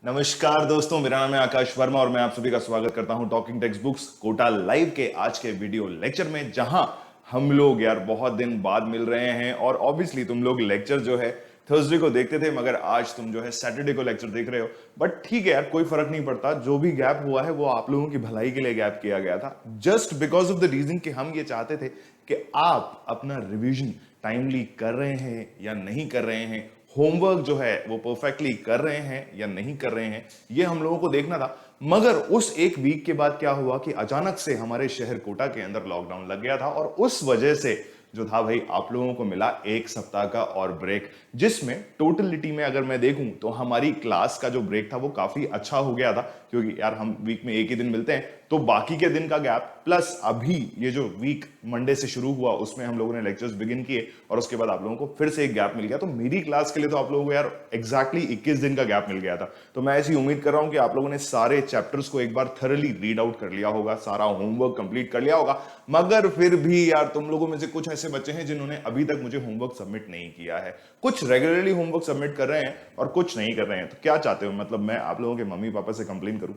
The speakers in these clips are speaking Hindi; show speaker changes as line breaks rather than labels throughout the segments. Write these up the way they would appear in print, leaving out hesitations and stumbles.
नमस्कार दोस्तों, मेरा नाम है आकाश वर्मा और मैं आप सभी का स्वागत करता हूं talking textbooks Kota live के आज के वीडियो लेक्चर में, जहां हम लोग यार बहुत दिन बाद मिल रहे हैं। और ऑब्वियसली तुम लोग लेक्चर जो है थर्सडे को देखते थे, मगर आज तुम जो है सैटरडे को लेक्चर देख रहे हो। बट ठीक है यार, कोई फर्क नहीं पड़ता। जो भी गैप हुआ है वो आप लोगों की भलाई के लिए गैप किया गया था, just because of the reason कि हम ये चाहते थे कि आप अपना रिविजन टाइमली कर रहे हैं या नहीं कर रहे हैं, होमवर्क जो है वो परफेक्टली कर रहे हैं या नहीं कर रहे हैं, ये हम लोगों को देखना था। मगर उस एक वीक के बाद क्या हुआ कि अचानक से हमारे शहर कोटा के अंदर लॉकडाउन लग गया था, और उस वजह से जो था भाई आप लोगों को मिला एक सप्ताह का और ब्रेक, जिसमें टोटलिटी में अगर मैं देखूं तो हमारी क्लास का जो ब्रेक था वो काफी अच्छा हो गया था, क्योंकि यार हम वीक में एक ही दिन मिलते हैं, तो बाकी के दिन का गैप प्लस अभी ये जो वीक मंडे से शुरू हुआ उसमें हम लोगों ने लेक्चर्स बिगिन किए और उसके बाद आप लोगों को फिर से एक गैप मिल गया। तो मेरी क्लास के लिए तो आप लोगों को यार एग्जैक्टली 21 दिन का गैप मिल गया था। तो मैं ऐसी उम्मीद कर रहा हूं कि आप लोगों ने सारे चैप्टर्स को एक बार थरली रीड आउट कर लिया होगा, सारा होमवर्क कंप्लीट कर लिया होगा। मगर फिर भी यार तुम लोगों में से कुछ ऐसे बच्चे हैं जिन्होंने अभी तक मुझे होमवर्क सबमिट नहीं किया है। कुछ रेगुलरली होमवर्क सबमिट कर रहे हैं और कुछ नहीं कर रहे हैं। तो क्या चाहते हो, मतलब मैं आप लोगों के मम्मी पापा से कंप्लेन करूं?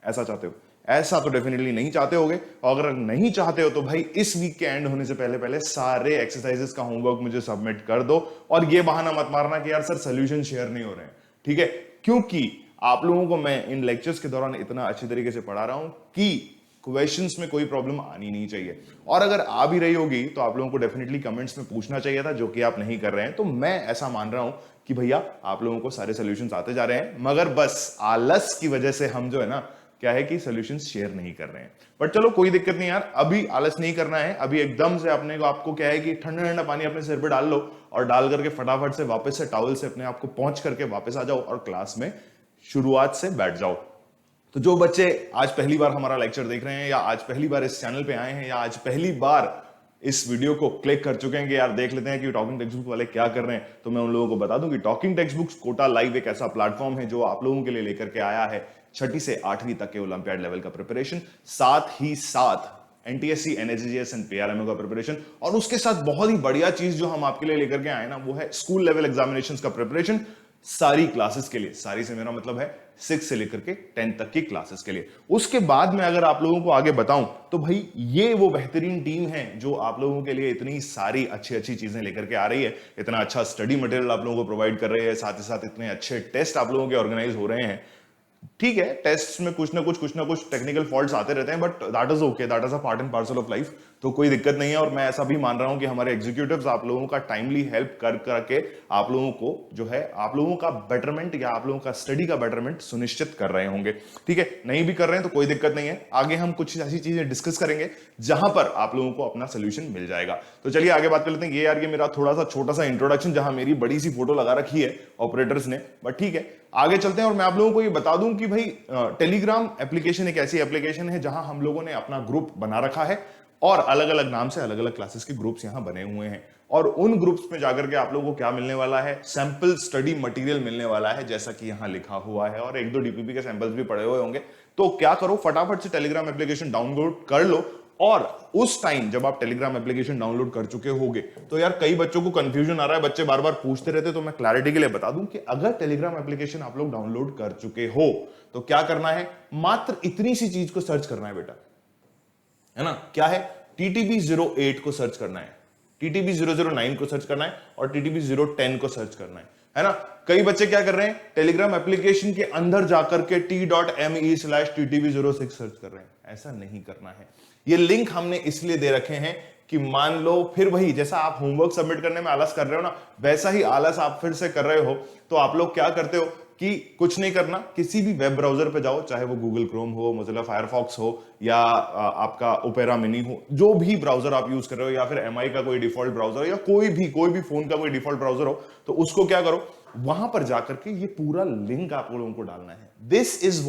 ऐसा चाहते हो? ऐसा तो डेफिनेटली नहीं चाहते होगे। और अगर नहीं चाहते हो तो भाई इस वीक के एंड होने से पहले पहले सारे एक्सरसाइजेस का होमवर्क मुझे सबमिट कर दो। और ये बहाना मत मारना कि यार सर सोल्यूशन शेयर नहीं हो रहे हैं, ठीक है? क्योंकि आप लोगों को मैं इन लेक्चर्स के दौरान इतना अच्छी तरीके से पढ़ा रहा हूं कि क्वेश्चंस में कोई प्रॉब्लम आनी नहीं चाहिए। और अगर आ भी रही होगी तो आप लोगों को डेफिनेटली कमेंट्स में पूछना चाहिए था, जो कि आप नहीं कर रहे हैं। तो मैं ऐसा मान रहा हूं कि भैया आप लोगों को सारे सोल्यूशंस आते जा रहे हैं, मगर बस आलस की वजह से हम जो है ना, क्या है कि सॉल्यूशंस शेयर नहीं कर रहे हैं। बट चलो कोई दिक्कत नहीं यार, अभी आलस नहीं करना है। अभी एकदम से अपने को, आपको क्या है कि ठंडा ठंडा पानी अपने सिर पे डाल लो और डाल करके फटाफट से वापस से टॉवल से अपने आप को पहुंच करके वापस आ जाओ और क्लास में शुरुआत से बैठ जाओ। तो जो बच्चे आज पहली बार हमारा लेक्चर देख रहे हैं, या आज पहली बार इस चैनल पे आए हैं, या आज पहली बार इस वीडियो को क्लिक कर चुके हैं कि यार देख लेते हैं कि टॉकिंग टेक्स्ट बुक वाले क्या कर रहे हैं, तो मैं उन लोगों को बता दूं कि talking textbooks Kota live एक ऐसा प्लेटफॉर्म है जो आप लोगों के लिए लेकर के आया है छठी से आठवीं तक के ओलंपियाड लेवल का प्रिपरेशन, साथ ही साथ एनटीएससी, एनएसजीएस एंड पीआरएमओ का प्रिपरेशन, और उसके साथ बहुत ही बढ़िया चीज जो हम आपके लिए लेकर के आए ना, वो है स्कूल लेवल एग्जामिनेशंस का प्रिपरेशन सारी क्लासेस के लिए। सारी से मेरा मतलब है 6 से लेकर के 10 तक की क्लासेस के लिए। उसके बाद में अगर आप लोगों को आगे बताऊं तो भाई ये वो बेहतरीन टीम है जो आप लोगों के लिए इतनी सारी अच्छी अच्छी चीजें लेकर के आ रही है, इतना अच्छा स्टडी मटेरियल आप लोगों को प्रोवाइड कर रही है, साथ ही साथ इतने अच्छे टेस्ट आप लोगों के ऑर्गेनाइज हो रहे हैं। ठीक है, टेस्ट में कुछ ना कुछ टेक्निकल फॉल्ट्स आते रहते हैं, but that is okay, that is a part and parcel of life. तो कोई दिक्कत नहीं है। और मैं ऐसा भी मान रहा हूं कि हमारे एग्जीक्यूटिव्स आप लोगों का टाइमली हेल्प कर करके आप लोगों को जो है, आप लोगों का बेटरमेंट या आप लोगों का स्टडी का बेटरमेंट सुनिश्चित कर रहे होंगे। ठीक है, नहीं भी कर रहे हैं तो कोई दिक्कत नहीं है। आगे हम कुछ ऐसी चीजें डिस्कस करेंगे जहां पर आप लोगों को अपना सोल्यूशन मिल जाएगा। तो चलिए आगे बात कर लेते हैं। ये यार, ये मेरा थोड़ा सा छोटा सा इंट्रोडक्शन, जहां मेरी बड़ी सी फोटो लगा रखी है ऑपरेटर्स ने, बट ठीक है, आगे चलते हैं। और मैं आप लोगों को ये बता दूं कि भाई टेलीग्राम एप्लीकेशन एक ऐसी एप्लीकेशन है जहां हम लोगों ने अपना ग्रुप बना रखा है, और अलग अलग नाम से अलग अलग क्लासेस के ग्रुप्स यहां बने हुए हैं। और उन ग्रुप्स में जाकर के आप लोगों को क्या मिलने वाला है? सैंपल स्टडी मटेरियल मिलने वाला है, जैसा कि यहां लिखा हुआ है, और एक दो डीपीपी के सैंपल्स भी पड़े हुए होंगे। तो क्या करो, फटाफट से टेलीग्राम एप्लीकेशन डाउनलोड कर लो। और उस टाइम जब आप टेलीग्राम एप्लीकेशन डाउनलोड कर चुके होगे, तो यार कई बच्चों को कंफ्यूजन आ रहा है, बच्चे बार बार पूछते रहते, तो मैं क्लैरिटी के लिए बता दूं कि अगर टेलीग्राम एप्लीकेशन आप लोग डाउनलोड कर चुके हो तो क्या करना है? मात्र इतनी सी चीज को सर्च करना है बेटा, है ना? क्या है? TTB08 को सर्च करना है, TTB009 को सर्च करना है, और TTB010 को सर्च करना है ना? कई बच्चे क्या कर रहे हैं, टेलीग्राम एप्लीकेशन के अंदर जाकर के t.me/TTB06 सर्च कर रहे हैं। ऐसा नहीं करना है। ये लिंक हमने इसलिए दे रखे हैं कि मान लो फिर वही, जैसा आप होमवर्क सबमिट करने में आलस कर रहे हो ना, वैसा ही आलस आप फिर से कर रहे हो। तो आप लोग क्या करते हो कि कुछ नहीं करना, किसी भी वेब ब्राउजर पे जाओ, चाहे वो गूगल क्रोम हो, मोजिला फायरफॉक्स हो, या आपका ओपेरा मिनी हो, जो भी ब्राउजर आप यूज कर रहे हो, या फिर एमआई का कोई डिफॉल्ट ब्राउजर हो, या कोई भी फोन का कोई डिफॉल्ट ब्राउजर हो, तो उसको क्या करो, वहां पर जाकर के ये पूरा लिंक आप लोगों को डालना है। This is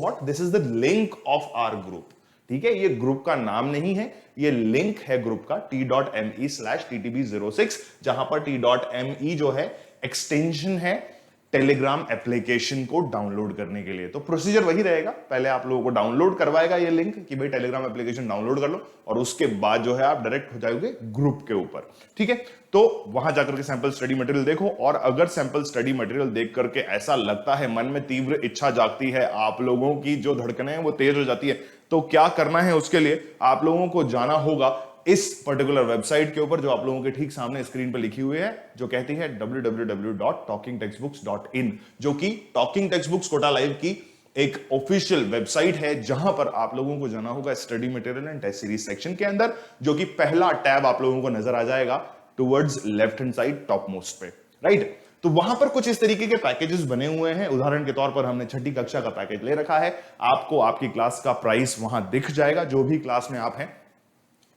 the link of our group. ठीक है, ये ग्रुप का नाम नहीं है, ये लिंक है ग्रुप का, t.me/TTB06, जहां पर t.me जो है एक्सटेंशन है टेलीग्राम एप्लीकेशन को डाउनलोड करने के लिए। तो प्रोसीजर वही रहेगा, पहले आप लोगों को डाउनलोड करवाएगा ये लिंक कि भाई टेलीग्राम एप्लीकेशन डाउनलोड कर लो, और उसके बाद जो है आप डायरेक्ट हो जाओगे ग्रुप के ऊपर, ठीक है। तो वहां जाकर के सैंपल स्टडी मटेरियल देखो, और अगर सैंपल स्टडी मटेरियल देख करके ऐसा लगता है, मन में तीव्र इच्छा जागती है, आप लोगों की जो धड़कनें हैं वो तेज हो जाती है, तो क्या करना है, उसके लिए आप लोगों को जाना होगा इस पर्टिकुलर वेबसाइट के ऊपर जो आप लोगों के ठीक सामने स्क्रीन पर लिखी हुई है, जो कहती है www.talkingtextbooks.in, जो कि talking textbooks Kota live की एक ऑफिशियल वेबसाइट है, जहां पर आप लोगों को जाना होगा study material and test series section के अंदर, जो कि पहला टैब आप लोगों को नजर आ जाएगा towards left hand side top most पे, राइट। तो वहां पर कुछ इस तरीके के पैकेजेस बने हुए हैं। उदाहरण के तौर पर हमने छठी कक्षा का पैकेज ले रखा है, आपको आपकी क्लास का प्राइस वहां दिख जाएगा, जो भी क्लास में आप हैं,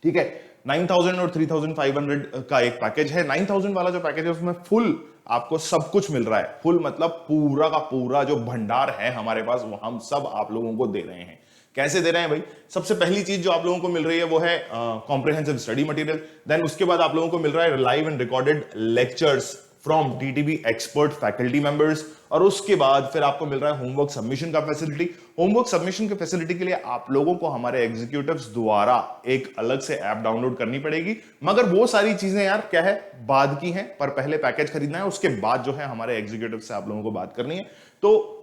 ठीक है। 9000 और 3500 का एक पैकेज है। 9000 वाला जो पैकेज है उसमें फुल आपको सब कुछ मिल रहा है, फुल मतलब पूरा का पूरा जो भंडार है हमारे पास वो हम सब आप लोगों को दे रहे हैं। कैसे दे रहे हैं भाई? सबसे पहली चीज जो आप लोगों को मिल रही है वो है कॉम्प्रिहेंसिव स्टडी मटेरियल। देन उसके बाद आप लोगों को मिल रहा है live and recorded lectures from TTB expert faculty members, और उसके बाद फिर आपको मिल रहा है होमवर्क सबमिशन का फैसिलिटी। होमवर्क सबमिशन के फैसिलिटी के लिए आप लोगों को हमारे एग्जीक्यूटिव्स द्वारा एक अलग से ऐप डाउनलोड करनी पड़ेगी, मगर वो सारी चीजें यार क्या है, बाद की हैं, पर पहले पैकेज खरीदना है, उसके बाद जो है हमारे एग्जीक्यूटिव से आप लोगों को बात करनी है। तो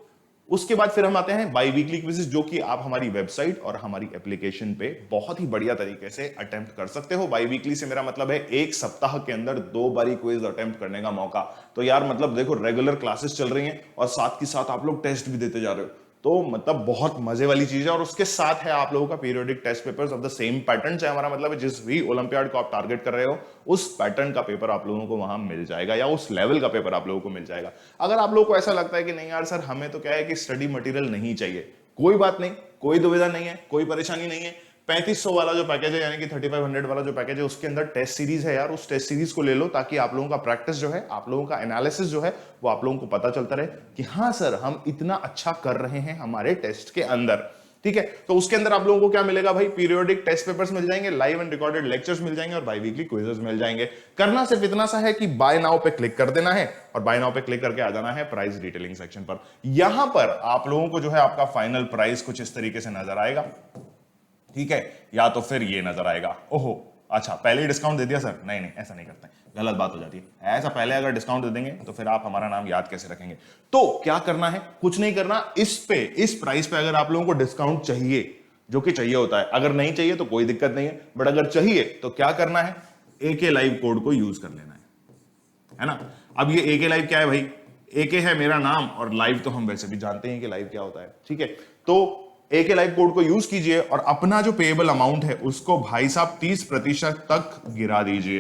उसके बाद फिर हम आते हैं बाई वीकली क्विज़ेस, जो कि आप हमारी वेबसाइट और हमारी एप्लीकेशन पे बहुत ही बढ़िया तरीके से अटेम्प्ट कर सकते हो। बाई वीकली से मेरा मतलब है एक सप्ताह के अंदर 2 बारी क्विज अटेम्प्ट करने का मौका। तो यार मतलब देखो, रेगुलर क्लासेस चल रही हैं और साथ के साथ आप लोग टेस्ट भी देते जा रहे हो, तो मतलब बहुत मजे वाली चीज है। और उसके साथ है आप लोगों का periodic test papers of the same pattern है। हमारा मतलब है जिस भी ओलंपियाड को आप टारगेट कर रहे हो उस पैटर्न का पेपर आप लोगों को वहां मिल जाएगा, या उस लेवल का पेपर आप लोगों को मिल जाएगा। अगर आप लोगों को ऐसा लगता है कि नहीं यार सर हमें तो क्या है कि स्टडी मटेरियल नहीं चाहिए, कोई बात नहीं, कोई दुविधा नहीं है, कोई परेशानी नहीं है। 3500 वाला जो पैकेज है, यानी कि 3500 वाला जो पैकेज है, उसके अंदर टेस्ट सीरीज है यार, उस टेस्ट सीरीज को ले लो, ताकि आप लोगों का प्रैक्टिस जो है, आप लोगों का एनालिसिस जो है, वो आप लोगों को पता चलता रहे कि हाँ सर हम इतना अच्छा कर रहे हैं हमारे टेस्ट के अंदर, ठीक है। तो उसके अंदर आप लोगों को क्या मिलेगा भाई? पीरियोडिक टेस्ट पेपर्स मिल जाएंगे, लाइव एंड रिकॉर्डेड लेक्चर्स मिल जाएंगे, और बाई वीकली क्विजेस मिल जाएंगे। करना सिर्फ इतना सा है कि बाय नाउ पे क्लिक कर देना है, और बाय नाउ पे क्लिक करके आ जाना है प्राइस डिटेलिंग सेक्शन पर। यहां पर आप लोगों को जो है आपका फाइनल प्राइस कुछ इस तरीके से नजर आएगा, ठीक है, या तो फिर ये नजर आएगा। ओहो अच्छा, पहले ही डिस्काउंट दे दिया सर? नहीं नहीं, ऐसा नहीं करते, गलत बात हो जाती है। ऐसा पहले अगर डिस्काउंट दे देंगे तो फिर आप हमारा नाम याद कैसे रखेंगे? तो क्या करना है, कुछ नहीं करना, इस प्राइस पे अगर आप लोगों को डिस्काउंट चाहिए, जो कि चाहिए होता है, अगर नहीं चाहिए तो कोई दिक्कत नहीं है, बट अगर चाहिए तो क्या करना है, एके लाइव कोड को यूज कर लेना है ना। अब ये एके लाइव क्या है भाई? एके है मेरा नाम, और लाइव तो हम वैसे भी जानते हैं कि लाइव क्या होता है, ठीक है। तो एके लाइव कोड को यूज कीजिए और अपना जो पेएबल अमाउंट है उसको भाई साहब 30% तक गिरा दीजिए।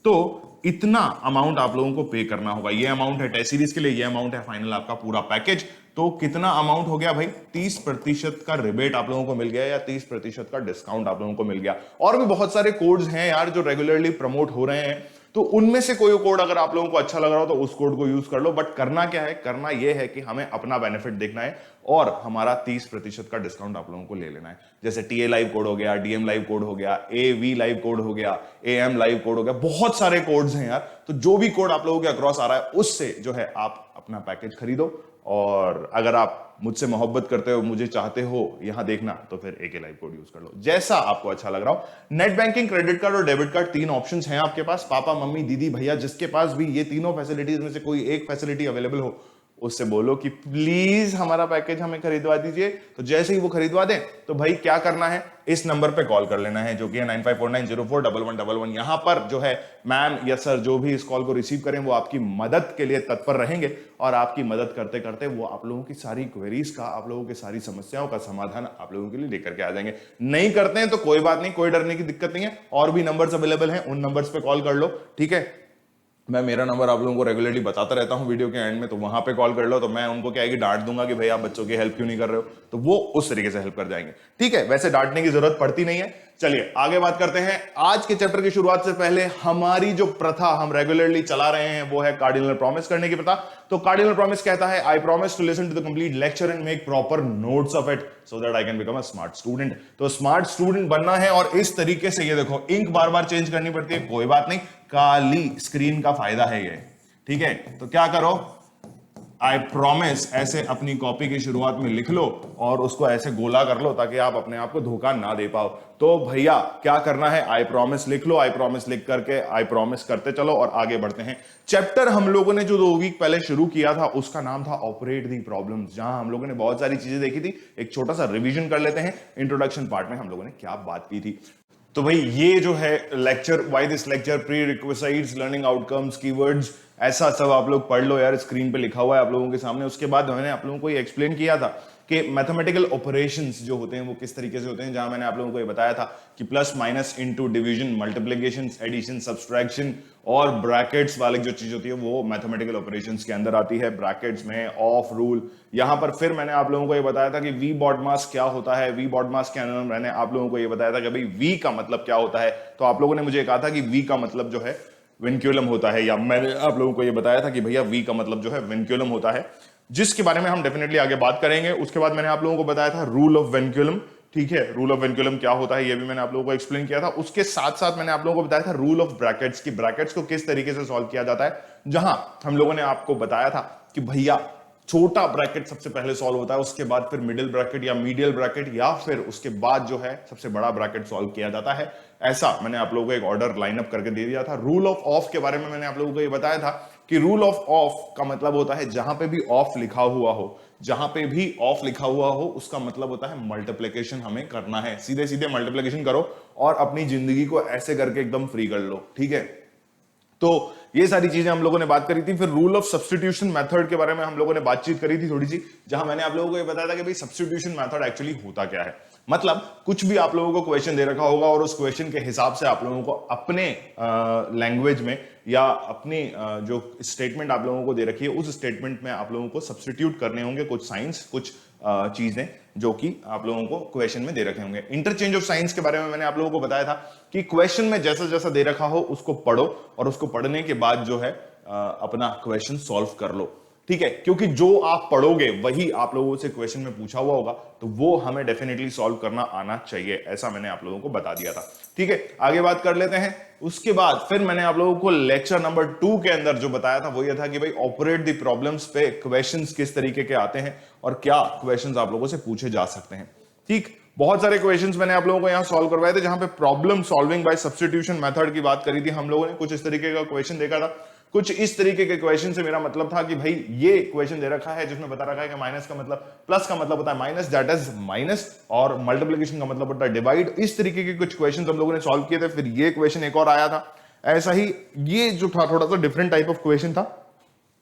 तो इतना अमाउंट आप लोगों को पे करना होगा। ये अमाउंट है टेस्ट सीरीज के लिए, ये अमाउंट है फाइनल आपका पूरा पैकेज। तो कितना अमाउंट हो गया भाई? 30% का रिबेट आप लोगों को मिल गया, या 30% का डिस्काउंट आप लोगों को मिल गया। और भी बहुत सारे कोड्स हैं यार जो रेगुलरली प्रमोट हो रहे हैं, तो उनमें से कोई कोड अगर आप लोगों को अच्छा लग रहा हो तो उस कोड को यूज कर लो। बट करना क्या है, करना यह है कि हमें अपना बेनिफिट देखना है और हमारा 30% का डिस्काउंट आप लोगों को ले लेना है। जैसे टीए लाइव कोड हो गया, डीएम लाइव कोड हो गया, एवी लाइव कोड हो गया, एएम लाइव कोड हो गया, बहुत सारे कोड्स हैं यार। तो जो भी कोड आप लोगों के अक्रॉस आ रहा है उससे जो है आप अपना पैकेज खरीदो। और अगर आप मुझसे मोहब्बत करते हो, मुझे चाहते हो यहां देखना, तो फिर एके लाइव कोड यूज कर लो, जैसा आपको अच्छा लग रहा हो। नेट बैंकिंग, क्रेडिट कार्ड और डेबिट कार्ड, 3 ऑप्शंस हैं आपके पास। पापा मम्मी दीदी भैया जिसके पास भी ये तीनों फैसिलिटीज में से कोई एक फैसिलिटी अवेलेबल हो, उससे बोलो कि प्लीज हमारा पैकेज हमें खरीदवा दीजिए। तो जैसे ही वो खरीदवा दें तो भाई क्या करना है, इस नंबर पे कॉल कर लेना है, जो कि है 9549041111। यहां पर जो है मैम या सर जो भी इस कॉल को रिसीव करें वो आपकी मदद के लिए तत्पर रहेंगे, और आपकी मदद करते करते वो आप लोगों की सारी क्वेरीज का, आप लोगों की सारी समस्याओं का समाधान आप लोगों के लिए लेकर के आ जाएंगे। नहीं करते हैं तो कोई बात नहीं, कोई डरने की दिक्कत नहीं है, और भी नंबर्स अवेलेबल हैं, उन नंबर्स पे कॉल कर लो, ठीक है। मैं मेरा नंबर आप लोगों को रेगुलरली बताता रहता हूं वीडियो के एंड में, तो वहां पे कॉल कर लो। तो मैं उनको क्या है कि डांट दूंगा कि भाई आप बच्चों की हेल्प क्यों नहीं कर रहे हो, तो वो उस तरीके से हेल्प कर जाएंगे, ठीक है। वैसे डांटने की जरूरत पड़ती नहीं है। चलिए आगे बात करते हैं। आज के चैप्टर की शुरुआत से पहले हमारी जो प्रथा हम रेगुलरली चला रहे हैं वो है कार्डिनल प्रॉमिस करने की प्रथा। तो कार्डिनल प्रॉमिस कहता है, I promise to listen to the complete lecture and make proper notes of it so that I can become a smart student. तो स्मार्ट स्टूडेंट बनना है, और इस तरीके से ये देखो इंक बार बार चेंज करनी पड़ती है, कोई बात नहीं, काली स्क्रीन का फायदा है ये, ठीक है। तो क्या करो, आई प्रॉमिस ऐसे अपनी कॉपी की शुरुआत में लिख लो और उसको ऐसे गोला कर लो ताकि आप अपने आप को धोखा ना दे पाओ। तो भैया क्या करना है, आई प्रॉमिस लिख लो, आई प्रॉमिस लिख करके आई प्रॉमिस करते चलो और आगे बढ़ते हैं। चैप्टर हम लोगों ने जो 2 वीक पहले शुरू किया था उसका नाम था ऑपरेट दी प्रॉब्लम्स, जहां हम लोगों ने बहुत सारी चीजें देखी थी। एक छोटा सा रिवीजन कर लेते हैं। इंट्रोडक्शन पार्ट में हम लोगों ने क्या बात की थी। तो भाई ये जो है lecture, why this lecture, pre requisites, learning outcomes, keywords, ऐसा सब आप लोग पढ़ लो यार, स्क्रीन पे लिखा हुआ है आप लोगों के सामने। उसके बाद मैंने आप लोगों को ये एक्सप्लेन किया था कि मैथमेटिकल ऑपरेशंस जो होते हैं वो किस तरीके से होते हैं, जहां मैंने आप लोगों को ये बताया था कि plus minus into division, multiplication, addition, subtraction और ब्रैकेट्स वाली जो चीज होती है वो मैथमेटिकल ऑपरेशंस के अंदर आती है। ब्रैकेट्स में ऑफ रूल, यहां पर फिर मैंने आप लोगों को ये बताया था कि वी बॉडमास क्या होता है। वी बॉडमास के अंदर मैंने आप लोगों को ये बताया था कि भाई वी का मतलब क्या होता है। तो आप लोगों ने मुझे कहा था कि वी का मतलब जो है विनक्यूलम होता है, या मैंने आप लोगों को ये बताया था कि भैया वी का मतलब जो है विनक्यूलम होता है, जिसके बारे में हम डेफिनेटली आगे बात करेंगे। उसके बाद मैंने आप लोगों को बताया था रूल ऑफ विनक्यूलम, ठीक है, रूल ऑफ विनक्यूलम क्या होता है ये भी मैंने आप लोगों को एक्सप्लेन किया था। उसके साथ साथ मैंने आप लोगों को बताया था रूल ऑफ ब्रैकेट्स की, ब्रैकेट्स को किस तरीके से सॉल्व किया जाता है, जहां हम लोगों ने आपको बताया था कि भैया छोटा ब्रैकेट सबसे पहले सॉल्व होता है, उसके बाद फिर मिडिल ब्रैकेट या मीडियल ब्रैकेट, या फिर उसके बाद जो है सबसे बड़ा ब्रैकेट सॉल्व किया जाता है। ऐसा मैंने आप लोगों को एक ऑर्डर लाइनअप करके दे दिया था। रूल ऑफ ऑफ के बारे में मैंने आप लोगों को ये बताया था कि रूल ऑफ ऑफ का मतलब होता है जहां पे भी ऑफ लिखा हुआ हो, जहां पे भी ऑफ लिखा हुआ हो उसका मतलब होता है मल्टीप्लिकेशन हमें करना है। सीधे सीधे मल्टीप्लिकेशन करो और अपनी जिंदगी को ऐसे करके एकदम फ्री कर लो, ठीक है। तो ये सारी चीजें हम लोगों ने बात करी थी। फिर रूल ऑफ सब्स्टिट्यूशन मेथड के बारे में हम लोगों ने बातचीत करी थी थोड़ी सी, जहां मैंने आप लोगों को ये बताया था कि भाई सब्स्टिट्यूशन मेथड एक्चुअली होता क्या है। मतलब कुछ भी आप लोगों को क्वेश्चन दे रखा होगा और उस क्वेश्चन के हिसाब से आप लोगों को अपने लैंग्वेज में या अपनी जो स्टेटमेंट आप लोगों को दे रखी है उस स्टेटमेंट में आप लोगों को सब्स्टिट्यूट करने होंगे कुछ साइंस, कुछ चीजें जो कि आप लोगों को क्वेश्चन में दे रखे होंगे। इंटरचेंज ऑफ साइंस के बारे में मैंने आप लोगों को बताया था कि क्वेश्चन में जैसा जैसा दे रखा हो उसको पढ़ो और उसको पढ़ने के बाद जो है अपना क्वेश्चन सॉल्व कर लो, ठीक है। क्योंकि जो आप पढ़ोगे वही आप लोगों से क्वेश्चन में पूछा हुआ होगा, तो वो हमें डेफिनेटली सॉल्व करना आना चाहिए, ऐसा मैंने आप लोगों को बता दिया था, ठीक है। आगे बात कर लेते हैं। उसके बाद फिर मैंने आप लोगों को लेक्चर नंबर 2 के अंदर जो बताया था वो ये था कि भाई ऑपरेट द प्रॉब्लम्स पे क्वेश्चंस किस तरीके के आते हैं और क्या क्वेश्चंस आप लोगों से पूछे जा सकते हैं, ठीक। बहुत सारे क्वेश्चंस मैंने आप लोगों को यहां सॉल्व करवाए थे, जहां पे problem solving by substitution method की बात करी थी हम लोगों ने। कुछ इस तरीके का क्वेश्चन देखा था, कुछ इस तरीके के क्वेश्चन से मेरा मतलब था कि भाई ये क्वेश्चन दे रखा है जिसमें बता रखा है कि माइनस का मतलब, प्लस का मतलब होता है माइनस, दैट इज माइनस, और मल्टीप्लिकेशन का मतलब होता है डिवाइड। इस तरीके के कुछ क्वेश्चन हम लोगों ने सॉल्व किए थे। फिर ये क्वेश्चन एक और आया था ऐसा ही, ये जो था थोड़ा सा डिफरेंट टाइप ऑफ क्वेश्चन था,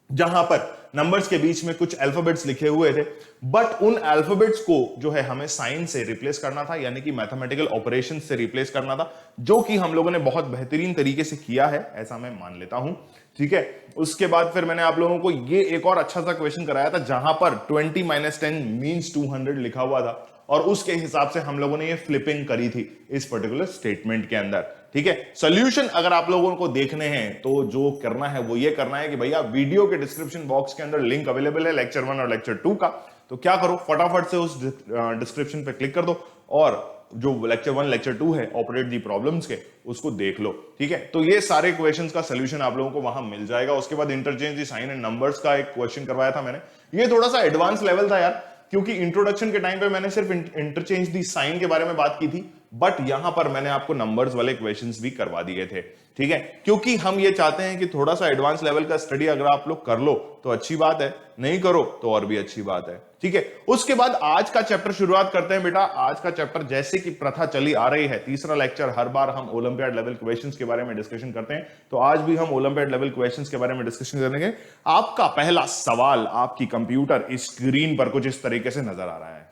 जहां पर नंबर्स के बीच में कुछ अल्फाबेट्स लिखे हुए थे, बट उन अल्फाबेट्स को जो है हमें साइन से रिप्लेस करना था, यानी कि मैथमेटिकल ऑपरेशन से रिप्लेस करना था, जो कि हम लोगों ने बहुत बेहतरीन तरीके से किया है, ऐसा मैं मान लेता हूं, ठीक है। उसके बाद फिर मैंने आप लोगों को ये एक और अच्छा सा क्वेश्चन कराया था, जहां पर 20 - 10 मीन्स 200 लिखा हुआ था, और उसके हिसाब से हम लोगों ने ये फ्लिपिंग करी थी इस पर्टिकुलर स्टेटमेंट के अंदर, ठीक है। सॉल्यूशन अगर आप लोगों को देखने हैं तो जो करना है वो ये करना है कि भैया वीडियो के डिस्क्रिप्शन बॉक्स के अंदर लिंक अवेलेबल है लेक्चर 1 और लेक्चर 2 का, तो क्या करो फटाफट से उस डिस्क्रिप्शन पे क्लिक कर दो और जो लेक्चर 1 लेक्चर 2 है ऑपरेट दी प्रॉब्लम्स के, उसको देख लो, ठीक है। तो ये सारे क्वेश्चंस का सोल्यूशन आप लोगों को वहां मिल जाएगा। उसके बाद interchange the sign and numbers का एक क्वेश्चन करवाया था मैंने, ये थोड़ा सा एडवांस लेवल था यार, क्योंकि इंट्रोडक्शन के टाइम पे मैंने सिर्फ इंटरचेंज दी साइन के बारे में बात की थी, बट यहां पर मैंने आपको नंबर्स वाले क्वेश्चंस भी करवा दिए थे, ठीक है। क्योंकि हम ये चाहते हैं कि थोड़ा सा एडवांस लेवल का स्टडी अगर आप लोग कर लो तो अच्छी बात है, नहीं करो तो और भी अच्छी बात है, ठीक है। उसके बाद आज का चैप्टर शुरुआत करते हैं बेटा। आज का चैप्टर जैसे कि प्रथा चली आ रही है, तीसरा लेक्चर हर बार हम ओलंपियाड लेवल क्वेश्चंस के बारे में डिस्कशन करते हैं, तो आज भी हम ओलंपियाड लेवल क्वेश्चंस के बारे में डिस्कशन करेंगे। आपका पहला सवाल आपकी कंप्यूटर स्क्रीन पर कुछ इस तरीके से नजर आ रहा है,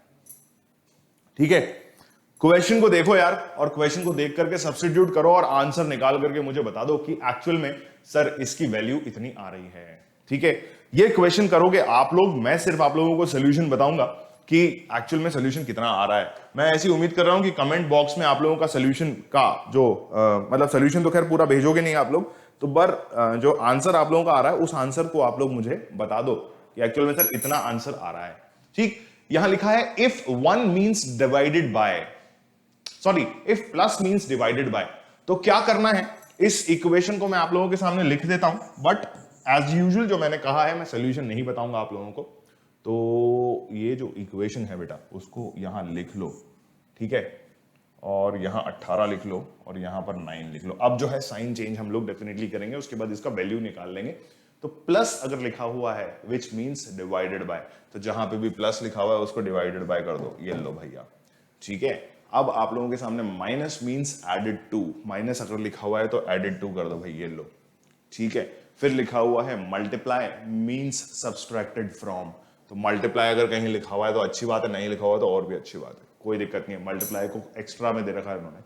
ठीक है। क्वेश्चन को देखो यार, और क्वेश्चन को देख करके सब्स्टिट्यूट करो और आंसर निकाल करके मुझे बता दो कि एक्चुअल में सर इसकी वैल्यू इतनी आ रही है, ठीक है। ये क्वेश्चन करोगे आप लोग, मैं सिर्फ आप लोगों को सोल्यूशन बताऊंगा कि एक्चुअल में सोल्यूशन कितना आ रहा है। मैं ऐसी उम्मीद कर रहा हूं कि कमेंट बॉक्स में आप लोगों का सोल्यूशन का जो मतलब सोल्यूशन तो खैर पूरा भेजोगे नहीं आप लोग, तो पर जो आंसर आप लोगों का आ रहा है उस आंसर को आप लोग मुझे बता दो कि एक्चुअल में सर इतना आंसर आ रहा है, ठीक। यहां लिखा है if 1 means divided bye, sorry if plus means divided bye, तो क्या करना है, इस इक्वेशन को मैं आप लोगों के सामने लिख देता हूं, बट एज यूजुअल जो मैंने कहा है, मैं सोल्यूशन नहीं बताऊंगा आप लोगों को, तो ये जो इक्वेशन है बेटा उसको यहां लिख लो, ठीक है, और यहां 18 लिख लो और यहां पर 9 लिख लो। अब जो है साइन चेंज हम लोग डेफिनेटली करेंगे, उसके बाद इसका वैल्यू निकाल लेंगे। तो प्लस अगर लिखा हुआ है विच मींस डिवाइडेड बाय, तो जहां पे भी प्लस लिखा हुआ है उसको डिवाइडेड बाय कर दो, ये लो भैया, ठीक है। अब आप लोगों के सामने minus means added to, minus अगर लिखा हुआ है तो एडेड टू कर दो भाई, ये लो, ठीक है। फिर लिखा हुआ है मल्टीप्लाई मींस सब्सट्रैक्टेड फ्रॉम, तो मल्टीप्लाई अगर कहीं लिखा हुआ है तो अच्छी बात है, नहीं लिखा हुआ तो और भी अच्छी बात है, कोई दिक्कत नहीं है, मल्टीप्लाई को एक्स्ट्रा में दे रखा है उन्होंने।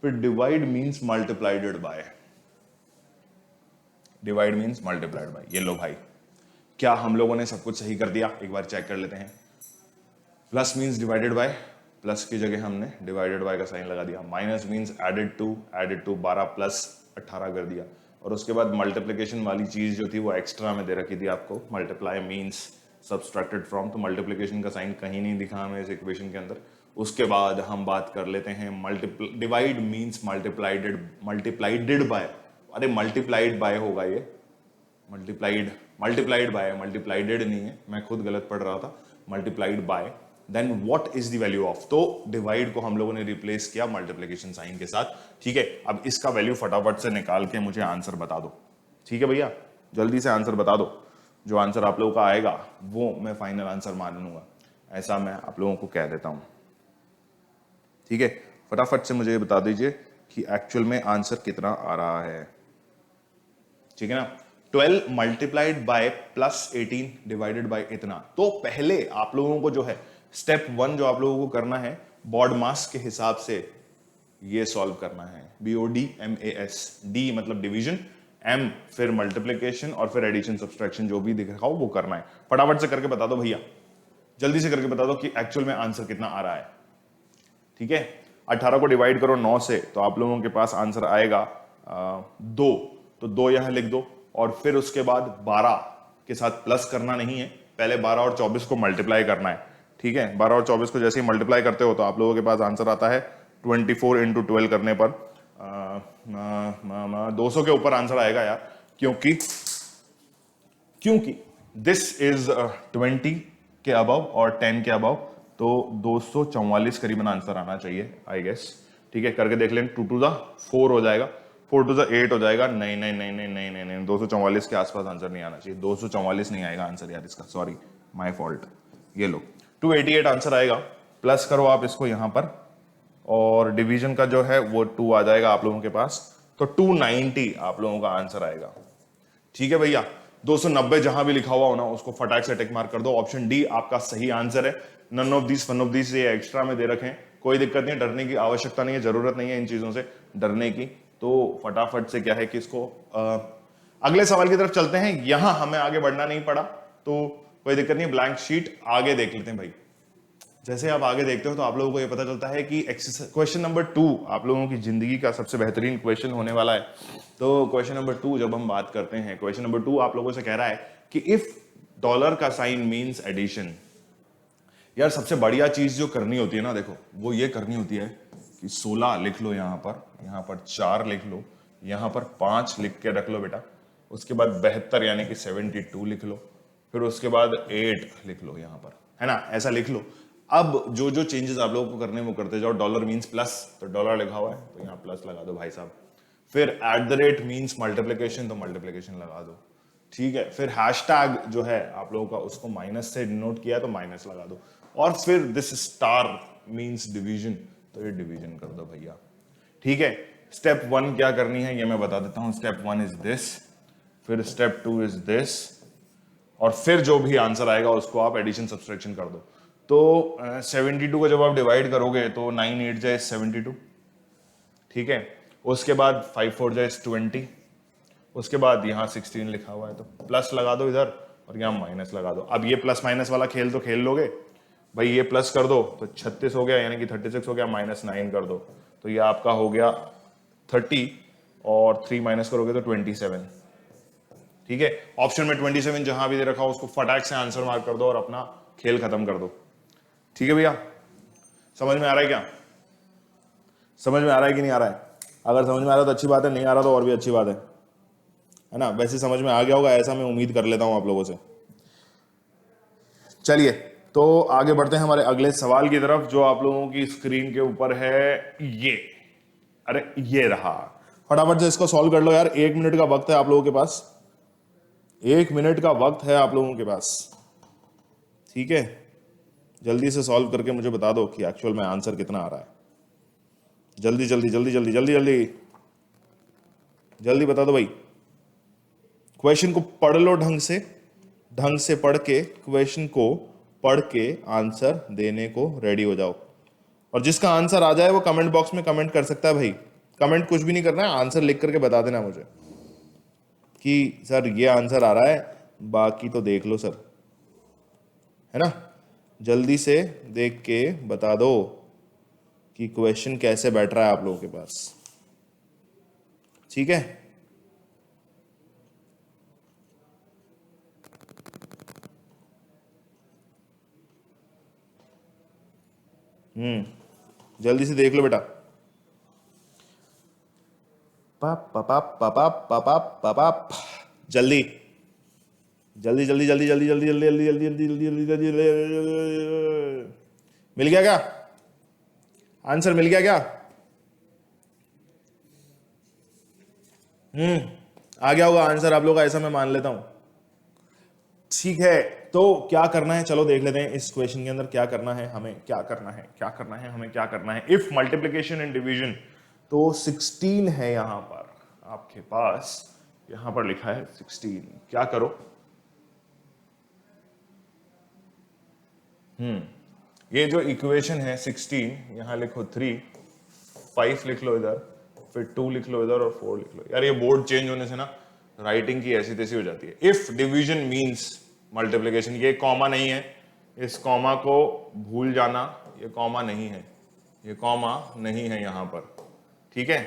फिर divide means मल्टीप्लाइडेड bye, divide means multiplied by, ये लो भाई। क्या हम लोगों ने सब कुछ सही कर दिया? एक बार चेक कर लेते हैं। Plus means divided by, plus की जगह हमने डिवाइडेड बाय का साइन लगा दिया। Minus means added to, added to 12 plus 18 कर दिया। और उसके बाद मल्टीप्लिकेशन वाली चीज जो थी वो एक्स्ट्रा में दे रखी थी आपको, मल्टीप्लाई मींस सब्सट्रैक्टेड फ्रॉम, तो मल्टीप्लिकेशन का साइन कहीं नहीं दिखा हमें इस इक्वेशन के अंदर। उसके बाद हम बात कर लेते हैं डिवाइड मींस मल्टीप्लाइडेड बाय, अरे मल्टीप्लाइड बाय होगा ये, मल्टीप्लाइड बाय, मल्टीप्लाइडेड नहीं है, मैं खुद गलत पढ़ रहा था, multiplied by. Then what is the value of, तो डिवाइड को हम लोगों ने रिप्लेस किया मल्टीप्लिकेशन साइन के साथ, ठीक है। अब इसका वैल्यू फटाफट से निकाल के मुझे आंसर बता दो, ठीक है भैया, जल्दी से आंसर बता दो। जो आंसर आप लोगों का आएगा वो मैं फाइनल आंसर मान लूंगा, ऐसा मैं आप लोगों को कह देता हूं, ठीक है। फटाफट से मुझे बता दीजिए कि एक्चुअल में आंसर कितना आ रहा है, ठीक है ना। 12 multiplied by plus 18 divided by इतना। तो पहले आप लोगों को जो है स्टेप 1 जो आप लोगों को करना है, बॉड मास के हिसाब से ये सॉल्व करना है, BODMAS, D मतलब डिवीजन, M फिर मल्टीप्लिकेशन और फिर एडिशन सब्सट्रैक्शन, जो भी दिख रहा हो वो करना है। फटाफट से करके बता दो भैया, जल्दी से करके बता दो कि एक्चुअल में आंसर कितना आ रहा है, ठीक है। 18 को डिवाइड करो 9 से तो आप लोगों के पास आंसर आएगा 2, तो 2 यहां लिख दो। और फिर उसके बाद 12 के साथ प्लस करना नहीं है, पहले 12 और 24 को मल्टीप्लाई करना है, ठीक है। 12 और 24 को जैसे ही मल्टीप्लाई करते हो तो आप लोगों के पास आंसर आता है 24 इंटू 12 करने पर 200 के ऊपर आंसर आएगा यार, क्योंकि दिस इज 20 के अबव और 10 के अबव, तो 244 करीबन आंसर आना चाहिए आई गेस, ठीक है। करके देख लें, 2 टू द 4 हो जाएगा, 4 टू द 8 हो जाएगा, नहीं नहीं नहीं नहीं नहीं नहीं नहीं 244 के आसपास आंसर नहीं आना चाहिए, 244 नहीं आएगा आंसर यार इसका, सॉरी माय फॉल्ट। ये लो 288 आंसर आएगा, प्लस करो आप इसको यहां पर, और डिवीजन का जो है वो 2 आ जाएगा आप लोगों के पास, तो 290 आप लोगों का आंसर आएगा, ठीक है भैया। 290 जहां भी लिखा हुआ हो ना उसको फटाक से टिक मार्क कर दो, ऑप्शन डी आपका सही आंसर है। None of this one of this ये एक्स्ट्रा में दे रखे हैं, कोई दिक्कत नहीं है, डरने की आवश्यकता नहीं है, जरूरत नहीं है इन चीजों से डरने की। तो फटाफट से क्या है कि इसको अगले सवाल की तरफ चलते हैं। यहां हमें आगे बढ़ना नहीं पड़ा तो कोई दिक्कत नहीं, ब्लैंक शीट आगे देख लेते हैं भाई। जैसे आप आगे देखते हो तो आप लोगों को ये पता चलता है कि क्वेश्चन नंबर 2 आप लोगों की जिंदगी का सबसे बेहतरीन क्वेश्चन होने वाला है। तो क्वेश्चन नंबर 2 जब हम बात करते हैं, क्वेश्चन नंबर 2 आप लोगों से कह रहा है कि इफ डॉलर का साइन मींस एडिशन, यार सबसे बढ़िया चीज जो करनी होती है ना, देखो वो ये करनी होती है कि 16 लिख लो यहाँ पर 4 लिख लो, यहाँ पर 5 लिख के रख लो बेटा, उसके बाद 72 यानी कि 72 लिख लो, फिर उसके बाद 8 लिख लो यहाँ पर, है ना, ऐसा लिख लो। अब जो जो चेंजेस आप लोगों को करने वो करते जाओ। डॉलर मींस प्लस, तो डॉलर लिखा हुआ है तो यहाँ प्लस लगा दो भाई साहब। फिर at the rate means multiplication, तो मल्टीप्लिकेशन लगा दो, ठीक है। फिर हैशटैग जो है आप लोगों का उसको माइनस से डिनोट किया तो माइनस लगा दो, और फिर दिस स्टार मींस डिवीजन, तो ये डिवीजन कर दो भैया, ठीक है। स्टेप 1 क्या करनी है ये मैं बता देता हूं। स्टेप 1 इज दिस, फिर स्टेप 2 इज दिस, और फिर जो भी आंसर आएगा उसको आप एडिशन सब्सट्रैक्शन कर दो। तो 72 को जब आप डिवाइड करोगे तो 9 8 जाए 72, ठीक है। उसके बाद 5 4 जाए 20, उसके बाद यहाँ 16 लिखा हुआ है तो प्लस लगा दो इधर और यहाँ माइनस लगा दो। अब ये प्लस माइनस वाला खेल तो खेल लोगे भाई, ये प्लस कर दो तो 36 हो गया यानी कि 36 हो गया, -9 कर दो तो ये आपका हो गया 30, और 3 माइनस करोगे तो 27, ठीक है। ऑप्शन में 27 जहां भी दे रखा हो उसको फटाक से आंसर मार्क कर दो और अपना खेल खत्म कर दो, ठीक है भैया। समझ में आ रहा है क्या? समझ में आ रहा है कि नहीं आ रहा है? अगर समझ में आ रहा है तो अच्छी बात है, नहीं आ रहा तो और भी अच्छी बात है ना। वैसे समझ में आ गया होगा, ऐसा मैं उम्मीद कर लेता हूं आप लोगों से। चलिए तो आगे बढ़ते हैं हमारे अगले सवाल की तरफ, जो आप लोगों की स्क्रीन के ऊपर है ये। अरे ये रहा, फटाफट से इसको सॉल्व कर लो यार, 1 मिनट का वक्त है आप लोगों के पास, 1 मिनट का वक्त है आप लोगों के पास, ठीक है। जल्दी से सॉल्व करके मुझे बता दो कि एक्चुअल में आंसर कितना आ रहा है। जल्दी जल्दी जल्दी जल्दी जल्दी जल्दी जल्दी बता दो भाई। क्वेश्चन को पढ़ लो ढंग से पढ़ के, क्वेश्चन को पढ़ के आंसर देने को रेडी हो जाओ। और जिसका आंसर आ जाए वो कमेंट बॉक्स में कमेंट कर सकता है भाई। कमेंट कुछ भी नहीं करना है, आंसर लिख करके बता देना मुझे कि सर ये आंसर आ रहा है, बाकी तो देख लो सर, है ना। जल्दी से देख के बता दो कि क्वेश्चन कैसे बैठ रहा है आप लोगों के पास, ठीक है। जल्दी से देख लो बेटा। पाप पाप पाप पाप पाप पाप, जल्दी जल्दी जल्दी जल्दी जल्दी जल्दी जल्दी जल्दी जल्दी जल्दी जल्दी जल्दी। मिल गया क्या आंसर? मिल गया क्या? आ गया होगा आंसर आप लोगों का, ऐसा मैं मान लेता हूं, ठीक है। तो क्या करना है, चलो देख लेते हैं इस क्वेश्चन के अंदर क्या करना है हमें, क्या करना है, क्या करना है हमें, क्या करना है। इफ मल्टीप्लीकेशन एंड डिवीजन, तो 16 है यहां पर आपके पास, यहां पर लिखा है 16। क्या करो, ये जो इक्वेशन है 16, यहां लिखो 3, 5 लिख लो इधर, फिर 2 लिख लो इधर और 4 लिख लो। यार ये बोर्ड चेंज होने से ना राइटिंग की ऐसी तैसी हो जाती है। इफ डिवीजन मींस मल्टीप्लिकेशन, ये कॉमा नहीं है, इस कॉमा को भूल जाना, ये कॉमा नहीं है, ये कॉमा नहीं है यहां पर, ठीक है।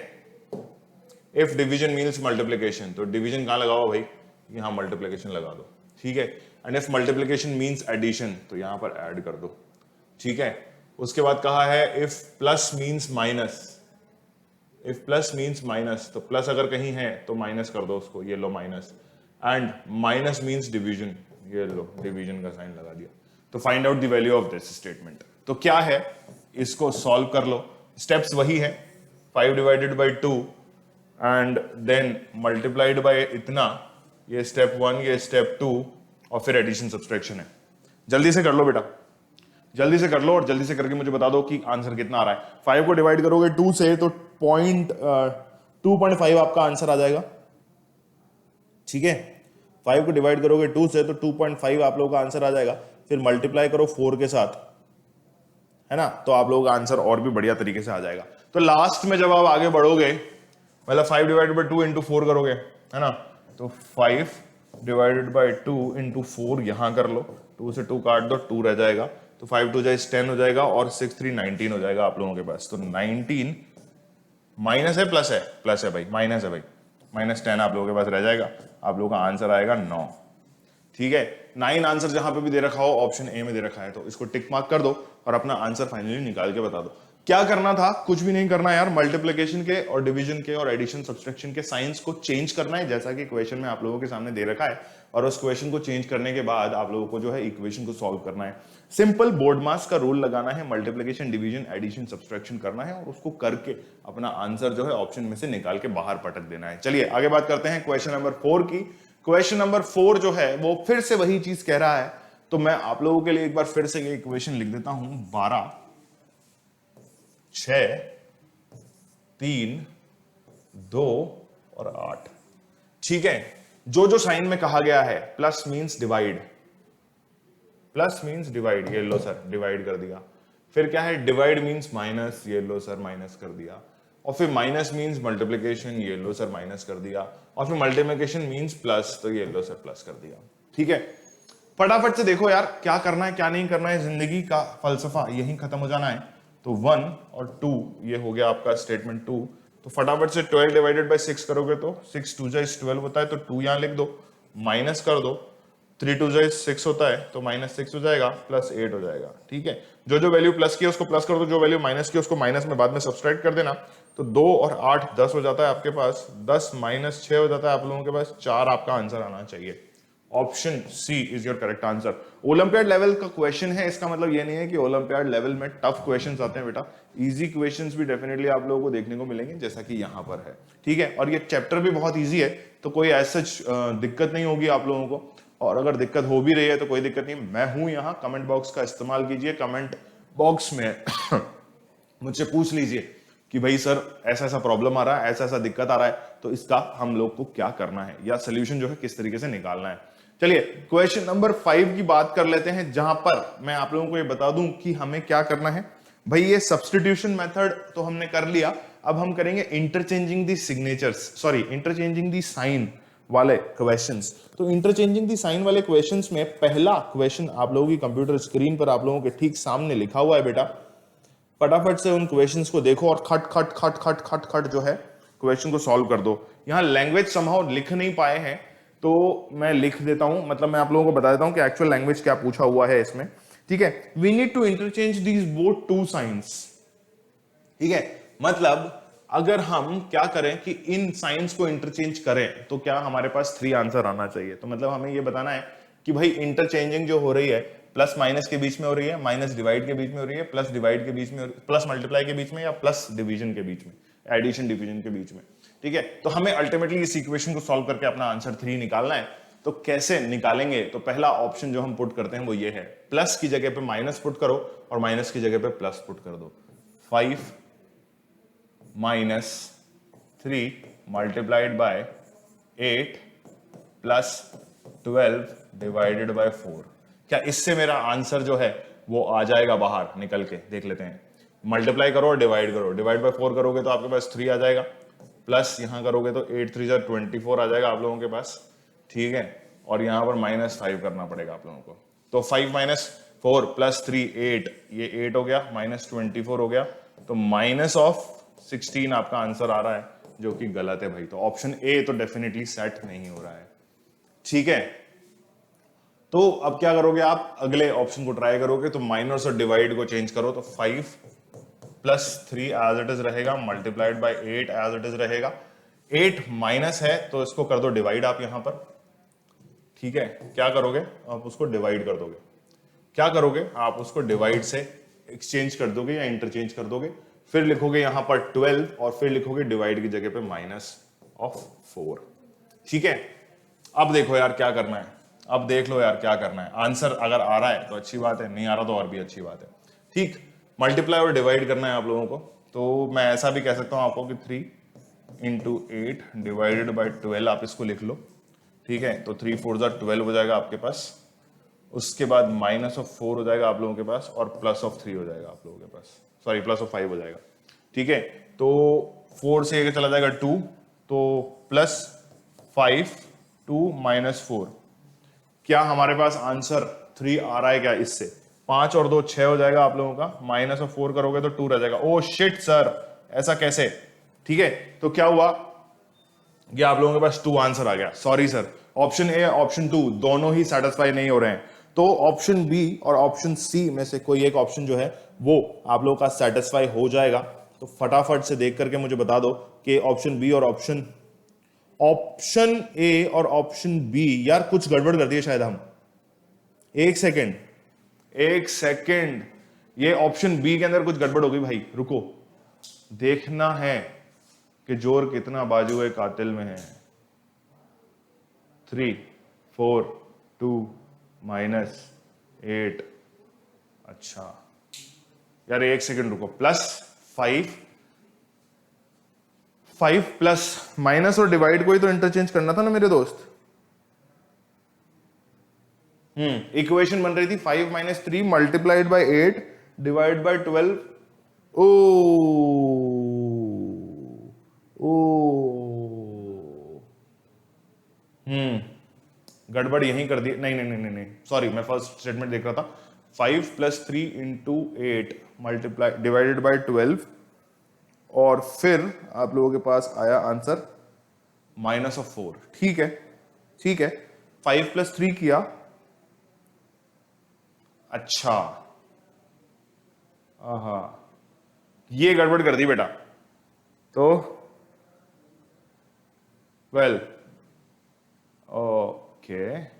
इफ डिवीजन मींस मल्टीप्लिकेशन, तो डिवीजन कहां लगाओ भाई, यहां मल्टीप्लिकेशन लगा दो, ठीक है। And if multiplication means addition, तो यहां पर ऐड कर दो, ठीक है। उसके बाद कहा है if plus means minus, if plus means minus, तो प्लस अगर कहीं है तो माइनस कर दो उसको, ये लो minus. And minus means division, ये लो डिवीजन का साइन लगा दिया। तो find out the value of this statement. तो क्या है, इसको सॉल्व कर लो, स्टेप्स वही है, 5 divided by 2 and then multiplied by इतना, ये स्टेप 1, ये स्टेप 2, और फिर एडिशन सब्सट्रैक्शन है। जल्दी से कर लो बेटा, जल्दी से कर लो, और जल्दी से करके मुझे बता दो कि आंसर कितना आ रहा है। 5 को डिवाइड करोगे 2 से तो 2.5 आपका आंसर आ जाएगा, ठीक है। 5 को डिवाइड करोगे 2 से तो 2.5 आप लोगों का आंसर आ जाएगा। फिर मल्टीप्लाई करो 4 के साथ, है ना, तो आप लोगों का आंसर और भी बढ़िया तरीके से आ जाएगा। तो लास्ट में जब आप आगे बढ़ोगे, मतलब 5 डिवाइडेड बाई 2 इंटू 4 करोगे, है ना, तो 5 डिवाइडेड बाई 2 इंटू 4 यहां कर लो, 2 से 2 काट दो, 2 रह जाएगा, तो 5 2 जाए 10 हो जाएगा, और 6 3 19 हो जाएगा आप लोगों के पास। तो 19 माइनस है प्लस है, प्लस है भाई, माइनस है भाई, -10 आप लोगों के पास रह जाएगा। आप लोगों का आंसर आएगा 9, ठीक है। 9 आंसर जहां पे भी दे रखा हो ऑप्शन ए में दे रखा है, तो इसको टिक मार्क कर दो और अपना आंसर फाइनली निकाल के बता दो। क्या करना था, कुछ भी नहीं करना यार, मल्टीप्लिकेशन के और डिवीजन के और एडिशन सब्सट्रैक्शन के साइंस को चेंज करना है, जैसा कि क्वेश्चन में आप लोगों के सामने दे रखा है। और उस क्वेश्चन को चेंज करने के बाद आप लोगों को जो है इक्वेशन को सॉल्व करना है। सिंपल बोर्ड मास का रूल लगाना है, मल्टीप्लिकेशन डिवीजन एडिशन सब्सट्रैक्शन करना है, और उसको करके अपना आंसर जो है ऑप्शन में से निकाल के बाहर पटक देना है। चलिए आगे बात करते हैं क्वेश्चन नंबर 4 की। क्वेश्चन नंबर 4 जो है वो फिर से वही चीज कह रहा है, तो मैं आप लोगों के लिए एक बार फिर से ये इक्वेशन लिख देता हूं, 12 6 3 2 और 8, ठीक है। जो जो साइन में कहा गया है, plus means divide, plus means divide, ये लो सर डिवाइड कर दिया। फिर क्या है, डिवाइड मींस माइनस, ये लो सर माइनस कर दिया। और फिर माइनस मींस मल्टीप्लिकेशन, ये लो सर माइनस कर दिया। और फिर मल्टीप्लिकेशन मींस प्लस, तो ये लो सर प्लस कर दिया, ठीक है। फटाफट से देखो यार क्या करना है क्या नहीं करना है, जिंदगी का फलसफा यहीं खत्म हो जाना है। तो 1 और 2 ये हो गया आपका स्टेटमेंट 2। तो फटाफट से 12 डिवाइडेड बाय 6 करोगे तो 6 2 जा 12 होता है, तो 2 यहां लिख दो, माइनस कर दो, 3 2 6 होता है तो -6 हो जाएगा, +8 हो जाएगा। ठीक है, जो जो वैल्यू प्लस की है उसको प्लस कर दो, जो वैल्यू माइनस की है उसको माइनस में बाद में सब्सट्रैक्ट कर देना। तो 2 और 8 10 हो जाता है आपके पास, 10 - 6 हो जाता है आप लोगों के पास, 4 आपका आंसर आना चाहिए। Option C is your correct answer. Olympiad level का क्वेश्चन है, इसका मतलब ये नहीं है कि ओलंपियाड लेवल में टफ क्वेश्चंस आते हैं बेटा, इजी क्वेश्चंस भी डेफिनेटली आप लोगों को देखने को मिलेंगे जैसा कि यहाँ पर है। ठीक है, और ये चैप्टर भी बहुत ईजी है, तो कोई ऐसा दिक्कत नहीं होगी आप लोगों को, और अगर दिक्कत हो भी रही है तो कोई दिक्कत नहीं, मैं हूं यहाँ, कमेंट बॉक्स का इस्तेमाल कीजिए, कमेंट बॉक्स में मुझसे पूछ लीजिए कि भाई सर ऐसा ऐसा प्रॉब्लम आ रहा है, ऐसा ऐसा दिक्कत आ रहा है, तो इसका हम लोग को क्या करना है या सोल्यूशन जो है किस तरीके से निकालना है। चलिए क्वेश्चन नंबर 5 की बात कर लेते हैं, जहां पर मैं आप लोगों को ये बता दूं कि हमें क्या करना है। भाई ये सब्स्टिट्यूशन मेथड तो हमने कर लिया, अब हम करेंगे interchanging the signatures, sorry interchanging the sign वाले क्वेश्चंस। तो इंटरचेंजिंग दी साइन वाले क्वेश्चंस में पहला क्वेश्चन आप लोगों की कंप्यूटर स्क्रीन पर आप लोगों के ठीक सामने लिखा हुआ है बेटा, फटाफट से उन क्वेश्चंस को देखो और खट खट खट खट खट खट जो है क्वेश्चन को सॉल्व कर दो। यहाँ लैंग्वेज समहाउ लिख नहीं पाए हैं तो मैं लिख देता हूं, मतलब मैं आप लोगों को बता देता हूं कि एक्चुअल लैंग्वेज क्या पूछा हुआ है इसमें। ठीक है, we need to interchange these both two signs. ठीक है, मतलब अगर हम क्या करें कि इन साइंस को इंटरचेंज करें तो क्या हमारे पास 3 आंसर आना चाहिए। तो मतलब हमें ये बताना है कि भाई इंटरचेंजिंग जो हो रही है प्लस माइनस के बीच में हो रही है, माइनस डिवाइड के बीच में हो रही है, प्लस डिवाइड के बीच में, प्लस मल्टीप्लाई के बीच में, या प्लस डिवीजन के बीच में, एडिशन डिवीजन के बीच में। ठीक है, तो हमें अल्टीमेटली इस इक्वेशन को सॉल्व करके अपना आंसर 3 निकालना है। तो कैसे निकालेंगे, तो पहला ऑप्शन जो हम पुट करते हैं वो ये है, प्लस की जगह पे माइनस पुट करो और माइनस की जगह पे प्लस पुट कर दो। 5 - 3 multiplied by 8 plus 12 divided by 4। क्या इससे मेरा आंसर जो है वो आ जाएगा बाहर निकल के, देख लेते हैं। मल्टीप्लाई करो और डिवाइड करो, डिवाइड बाय 4 करोगे तो आपके पास 3 आ जाएगा, प्लस यहां करोगे तो 8 3 जा 24 आ जाएगा आप लोगों के पास। ठीक है, और यहां पर -5 करना पड़ेगा आप लोगों को। तो 5 - 4 प्लस 3 8, ये 8 हो गया, -24 हो गया, तो -16 आपका आंसर आ रहा है, जो कि गलत है भाई। तो ऑप्शन ए तो डेफिनेटली सेट नहीं हो रहा है। ठीक है, तो अब क्या करोगे आप, अगले ऑप्शन को ट्राई करोगे, तो माइनस और डिवाइड को चेंज करो, तो 5 + 3 एज इट इज रहेगा, multiplied by 8 as it is रहेगा। 8 माइनस है तो इसको कर दो डिवाइड आप यहां पर। ठीक है, क्या करोगे आप उसको डिवाइड कर दोगे, क्या करोगे आप उसको डिवाइड से एक्सचेंज कर दोगे या इंटरचेंज कर दोगे, फिर लिखोगे यहां पर 12 और फिर लिखोगे डिवाइड की जगह पे -4। ठीक है, अब देखो यार क्या करना है, अब देख लो यार क्या करना है। आंसर अगर आ रहा है तो अच्छी बात है, नहीं आ रहा तो और भी अच्छी बात है। ठीक, मल्टीप्लाई और डिवाइड करना है आप लोगों को, तो मैं ऐसा भी कह सकता हूं आपको कि 3 × 8 डिवाइडेड बाय 12 आप इसको लिख लो। ठीक है, तो 3 4 जा 12 हो जाएगा आपके पास, उसके बाद -4 हो जाएगा आप लोगों के पास, और +3 हो जाएगा आप लोगों के पास, सॉरी +5 हो जाएगा। ठीक है, तो 4 से ये चला जाएगा 2, तो +5 2 -4। क्या हमारे पास आंसर 3 आ रहा है क्या इससे? 5 और 2 6 हो जाएगा आप लोगों का, -4 करोगे तो 2 रह जाएगा। ओ शिट सर, ऐसा कैसे? ठीक है, तो क्या हुआ, ये आप लोगों के पास 2 आंसर आ गया। Sorry sir, option A option 2 दोनों ही सेटिस्फाई नहीं हो रहे हैं, तो ऑप्शन बी और ऑप्शन सी में से कोई एक ऑप्शन जो है वो आप लोगों का सेटिस्फाई हो जाएगा। तो फटाफट से देख करके मुझे बता दो कि ऑप्शन बी और ऑप्शन ए और ऑप्शन बी, यार कुछ गड़बड़ कर दिए शायद हम। एक सेकेंड, ये ऑप्शन बी के अंदर कुछ गड़बड़ हो गई भाई, रुको, देखना है कि जोर कितना बाजुए कातिल में है। 3 4 2 -8, अच्छा यार एक सेकेंड रुको, +5 प्लस माइनस और डिवाइड को ही तो इंटरचेंज करना था ना मेरे दोस्त। इक्वेशन बन रही थी 5 - 3 मल्टीप्लाइड बाय 8 डिवाइड बाय 12। ओ गड़बड़ यहीं कर दी, नहीं, सॉरी, मैं फर्स्ट स्टेटमेंट देख रहा था। 5 + 3 × 8 मल्टीप्लाई डिवाइडेड बाय 12, और फिर आप लोगों के पास आया आंसर -4। ठीक है, 5 + 3 किया अच्छा, हाँ, ये गड़बड़ कर दी बेटा। तो वेल, ओके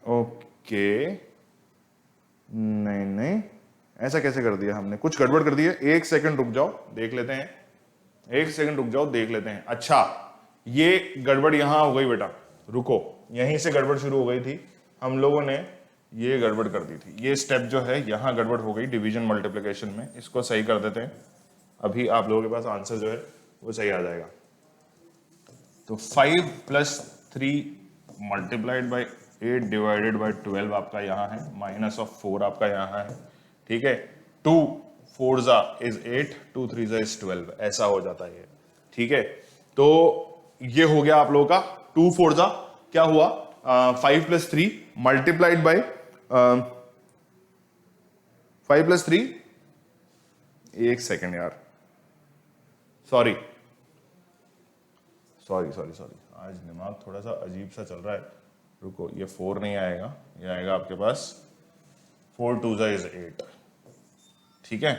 ओके, नहीं नहीं, ऐसा कैसे कर दिया हमने, कुछ गड़बड़ कर दी है। एक सेकंड रुक जाओ, देख लेते हैं, एक सेकंड रुक जाओ, देख लेते हैं। अच्छा, ये गड़बड़ यहां हो गई बेटा, रुको, यहीं से गड़बड़ शुरू हो गई थी, हम लोगों ने ये गड़बड़ कर दी थी। ये स्टेप जो है यहां गड़बड़ हो गई डिवीजन मल्टीप्लिकेशन में, इसको सही कर देते हैं। अभी आप लोगों के पास आंसर जो है वो सही आ जाएगा। तो 5 + 3 मल्टीप्लाइड बाई 8 डिवाइडेड बाई 12 आपका यहाँ है, माइनस ऑफ 4 आपका यहाँ है, ठीक है। 2 4 इज 8, 2 3 इज 12, ऐसा हो जाता है ये, ठीक है। तो ये हो गया आप लोगों का 2 4 क्या हुआ, 5 + 3 मल्टीप्लाइड बाई 5 + 3, एक सेकेंड यार, सॉरी, आज दिमाग थोड़ा सा अजीब सा चल रहा है, रुको, ये 4 नहीं आएगा, ये आएगा आपके पास 4 2 इज 8, ठीक है।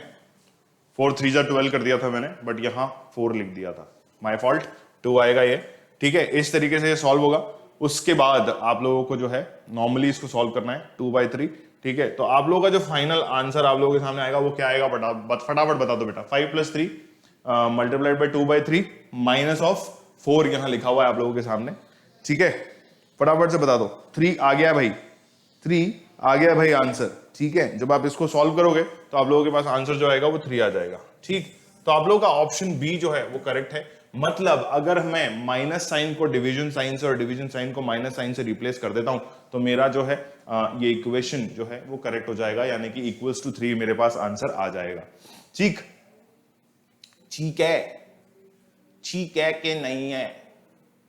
4 3 12 कर दिया था मैंने, बट यहां 4 लिख दिया था, माय फॉल्ट, 2 आएगा ये, ठीक है। इस तरीके से ये सॉल्व होगा। उसके बाद आप लोगों को जो है नॉर्मली इसको सॉल्व करना है 2/3, ठीक है। तो आप लोगों का जो फाइनल आंसर आप लोगों के सामने आएगा वो क्या आएगा, फटाफट बता दो बेटा। 5 + 3 मल्टीप्लाइड बाई 2/3 माइनस ऑफ 4 यहां लिखा हुआ है आप लोगों के सामने, ठीक है। फटाफट से बता दो। 3 आ गया भाई, 3 आ गया भाई आंसर, ठीक है। जब आप इसको सॉल्व करोगे तो आप लोगों के पास आंसर जो आएगा वो 3 आ जाएगा, ठीक। तो आप लोगों का ऑप्शन बी जो है वो करेक्ट है। मतलब अगर मैं माइनस साइन को डिवीजन साइन से और डिवीजन साइन को माइनस साइन से रिप्लेस कर देता हूं तो मेरा जो है ये इक्वेशन जो है वो करेक्ट हो जाएगा, यानी कि इक्वल्स टू 3 मेरे पास आंसर आ जाएगा, ठीक। ठीक है कि नहीं है।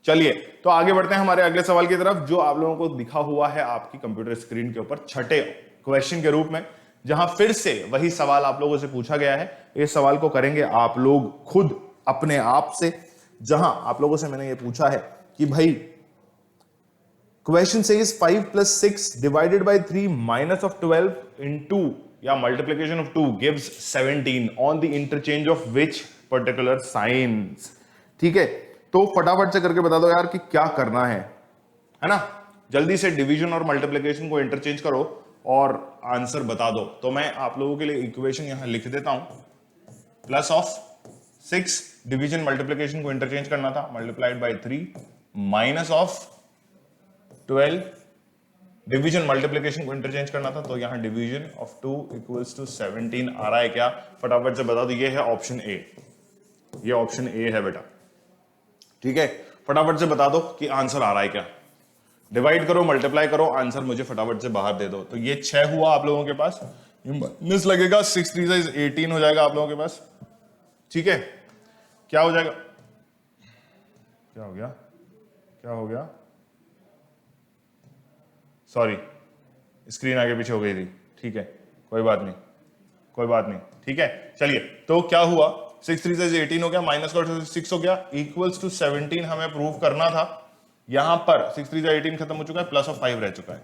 चलिए तो आगे बढ़ते हैं हमारे अगले सवाल की तरफ, जो आप लोगों को दिखा हुआ है आपकी कंप्यूटर स्क्रीन के ऊपर छठे क्वेश्चन के रूप में, जहां फिर से वही सवाल आप लोगों से पूछा गया है। इस सवाल को करेंगे आप लोग खुद अपने आप से, जहां आप लोगों से मैंने ये पूछा है कि भाई question says 5 + 6 divided by 3 minus of 12 into या multiplication of 2 gives 17 on the interchange of which particular signs, ठीक है। तो फटाफट से करके बता दो यार कि क्या करना है ना। जल्दी से डिवीजन और मल्टीप्लिकेशन को इंटरचेंज करो और आंसर बता दो। तो मैं आप लोगों के लिए इक्वेशन यहां लिख देता हूं, प्लस ऑफ 6 डिवीजन मल्टीप्लिकेशन को इंटरचेंज करना था, multiplied bye 3 minus of 12 division multiplication को इंटरचेंज करना था, तो यहां डिवीजन ऑफ 2 इक्वल्स टू 17 आ रहा है क्या, फटाफट से बता दो। ये है ऑप्शन ए, ये ऑप्शन ए है बेटा, ठीक है। फटाफट से बता दो कि आंसर आ रहा है क्या। डिवाइड करो, मल्टीप्लाई करो, आंसर मुझे फटाफट से बाहर दे दो। तो ये 6 हुआ आप लोगों के पास, मिस लगेगा, 6 3 इज 18 हो जाएगा आप लोगों के पास, ठीक है। क्या हो जाएगा, क्या हो गया, सॉरी स्क्रीन आगे पीछे हो गई थी, ठीक है, कोई बात नहीं, ठीक है। चलिए तो क्या हुआ, 6 3 इज 18 हो गया, माइनस का 6 हो गया, इक्वल्स टू 17 हमें प्रूव करना था। यहां पर 6 3 18 खत्म हो चुका है, प्लस ऑफ 5 रह चुका है,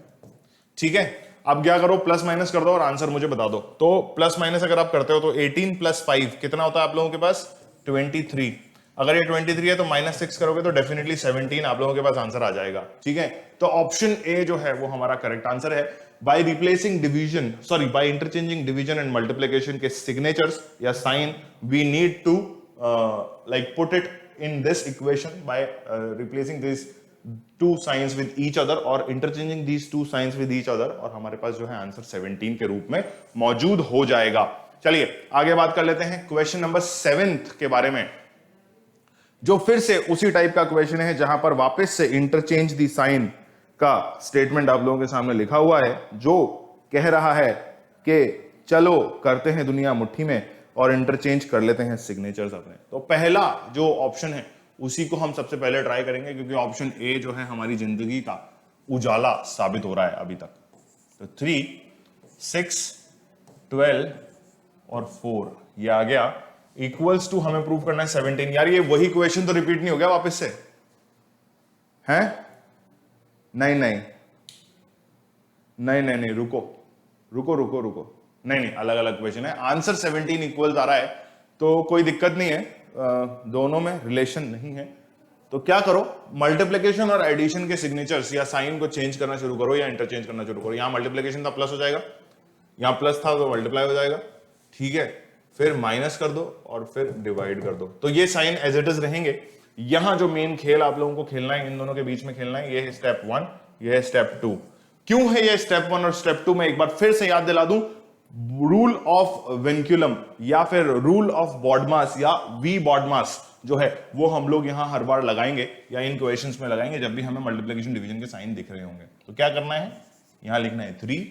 ठीक है। अब क्या करो, प्लस माइनस कर दो और आंसर मुझे बता दो। तो प्लस माइनस अगर आप करते हो तो 18 + 5 कितना होता है आप लोगों के पास, 23। अगर ये 23 है तो -6 करोगे तो डेफिनेटली 17 आप लोगों के पास आंसर आ जाएगा, ठीक है। तो ऑप्शन ए जो है वो हमारा करेक्ट आंसर है। By replacing division, sorry by interchanging division and multiplication के सिग्नेचर्स या sign, we need to like put it in this equation by replacing these two signs with each other और interchanging these two signs with each other, और हमारे पास जो है आंसर 17 के रूप में मौजूद हो जाएगा। चलिए आगे बात कर लेते हैं क्वेश्चन नंबर 7 के बारे में, जो फिर से उसी टाइप का क्वेश्चन है, जहां पर वापस से इंटरचेंज दी साइन का स्टेटमेंट आप लोगों के सामने लिखा हुआ है, जो कह रहा है कि चलो करते हैं दुनिया मुट्ठी में और इंटरचेंज कर लेते हैं सिग्नेचर्स अपने। तो पहला जो ऑप्शन है उसी को हम सबसे पहले ट्राई करेंगे, क्योंकि ऑप्शन ए जो है हमारी जिंदगी का उजाला साबित हो रहा है अभी तक। तो 3 6 12 और 4 ये आ गया, इक्वल्स टू हमें प्रूव करना है 17। यार ये वही क्वेश्चन तो रिपीट नहीं हो गया वापस से, हैं? नहीं नहीं नहीं नहीं, रुको रुको रुको रुको, नहीं नहीं, अलग अलग क्वेश्चन है। आंसर 17 इक्वल्स आ रहा है तो कोई दिक्कत नहीं है, दोनों में रिलेशन नहीं है। तो क्या करो, मल्टीप्लीकेशन और एडिशन के सिग्नेचर्स या साइन को चेंज करना शुरू करो या इंटरचेंज करना शुरू करो। यहां मल्टीप्लीकेशन था प्लस हो जाएगा, यहां प्लस था तो मल्टीप्लाई हो जाएगा, ठीक है, फिर माइनस कर दो और फिर डिवाइड कर दो, तो ये साइन एज इट इज रहेंगे। यहां जो मेन खेल आप लोगों को खेलना है, इन दोनों के बीच में खेलना है, ये है स्टेप 1, ये है स्टेप 2। क्यों है ये स्टेप 1 और स्टेप 2? मैं एक बार फिर से याद दिला दूं, रूल ऑफ विनक्यूलम या फिर रूल ऑफ बॉडमास या वी बॉडमास जो है वो हम लोग यहां हर बार लगाएंगे या इन क्वेश्चंस में लगाएंगे जब भी हमें मल्टीप्लिकेशन डिवीजन के साइन दिख रहे होंगे। तो क्या करना है, यहां लिखना है 3,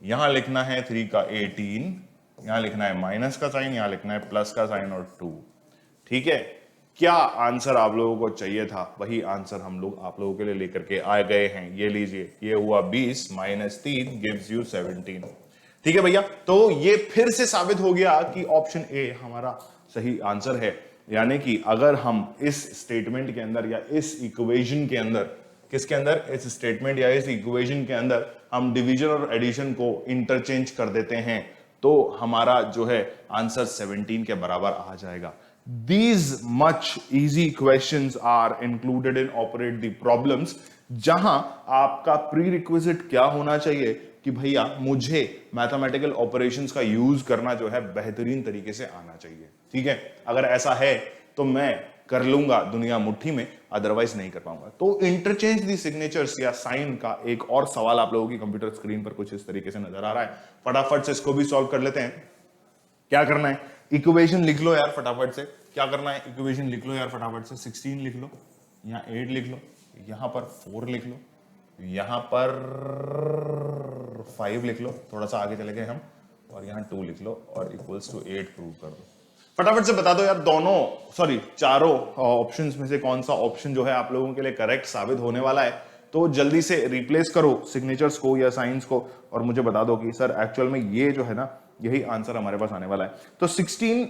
यहां लिखना है 3 का 18, यहां लिखना है माइनस का साइन, यहां लिखना है प्लस का साइन और 2, ठीक है। क्या आंसर आप लोगों को चाहिए था, वही आंसर हम लोग आप लोगों के लिए लेकर के आ गए हैं। ये लीजिए, ये हुआ 20 माइनस 3 गिव्स यू 17, ठीक है भैया। तो ये फिर से साबित हो गया कि ऑप्शन ए हमारा सही आंसर है। यानी कि अगर हम इस स्टेटमेंट के अंदर या इस इक्वेशन के अंदर, किसके अंदर, इस स्टेटमेंट या इस इक्वेशन के अंदर हम डिवीजन और एडिशन को इंटरचेंज कर देते हैं तो हमारा जो है आंसर 17 के बराबर आ जाएगा। These much easy questions are included in operate the problems, जहां आपका प्री रिक्विजिट क्या होना चाहिए कि भैया मुझे मैथमेटिकल ऑपरेशंस का यूज करना जो है बेहतरीन तरीके से आना चाहिए, ठीक है। अगर ऐसा है तो मैं कर लूंगा दुनिया मुट्ठी में, अदरवाइज नहीं कर पाऊंगा। तो इंटरचेंज दी सिग्नेचर्स या साइन का एक और सवाल आप लोगों की कंप्यूटर स्क्रीन पर कुछ इस तरीके से नजर आ रहा है। फटाफट से इसको भी सॉल्व कर लेते हैं। क्या करना है, इक्वेशन लिख लो यार फटाफट से। क्या करना है, इक्वेशन लिख लो यार फटाफट से। 16 लिख लो, यहाँ 8 लिख लो, यहां पर 4 लिख लो, यहां पर 5 लिख लो, थोड़ा सा आगे चले गए हम, और यहां 2 लिख लो और इक्वल्स टू 8 प्रूव कर दो। फटाफट से बता दो यार, दोनों चारों ऑप्शंस में से कौन सा ऑप्शन जो है आप लोगों के लिए करेक्ट साबित होने वाला है। तो जल्दी से रिप्लेस करो सिग्नेचर्स को या साइंस को और मुझे बता दो कि सर एक्चुअल में ये जो है ना, यही आंसर हमारे पास आने वाला है। तो 16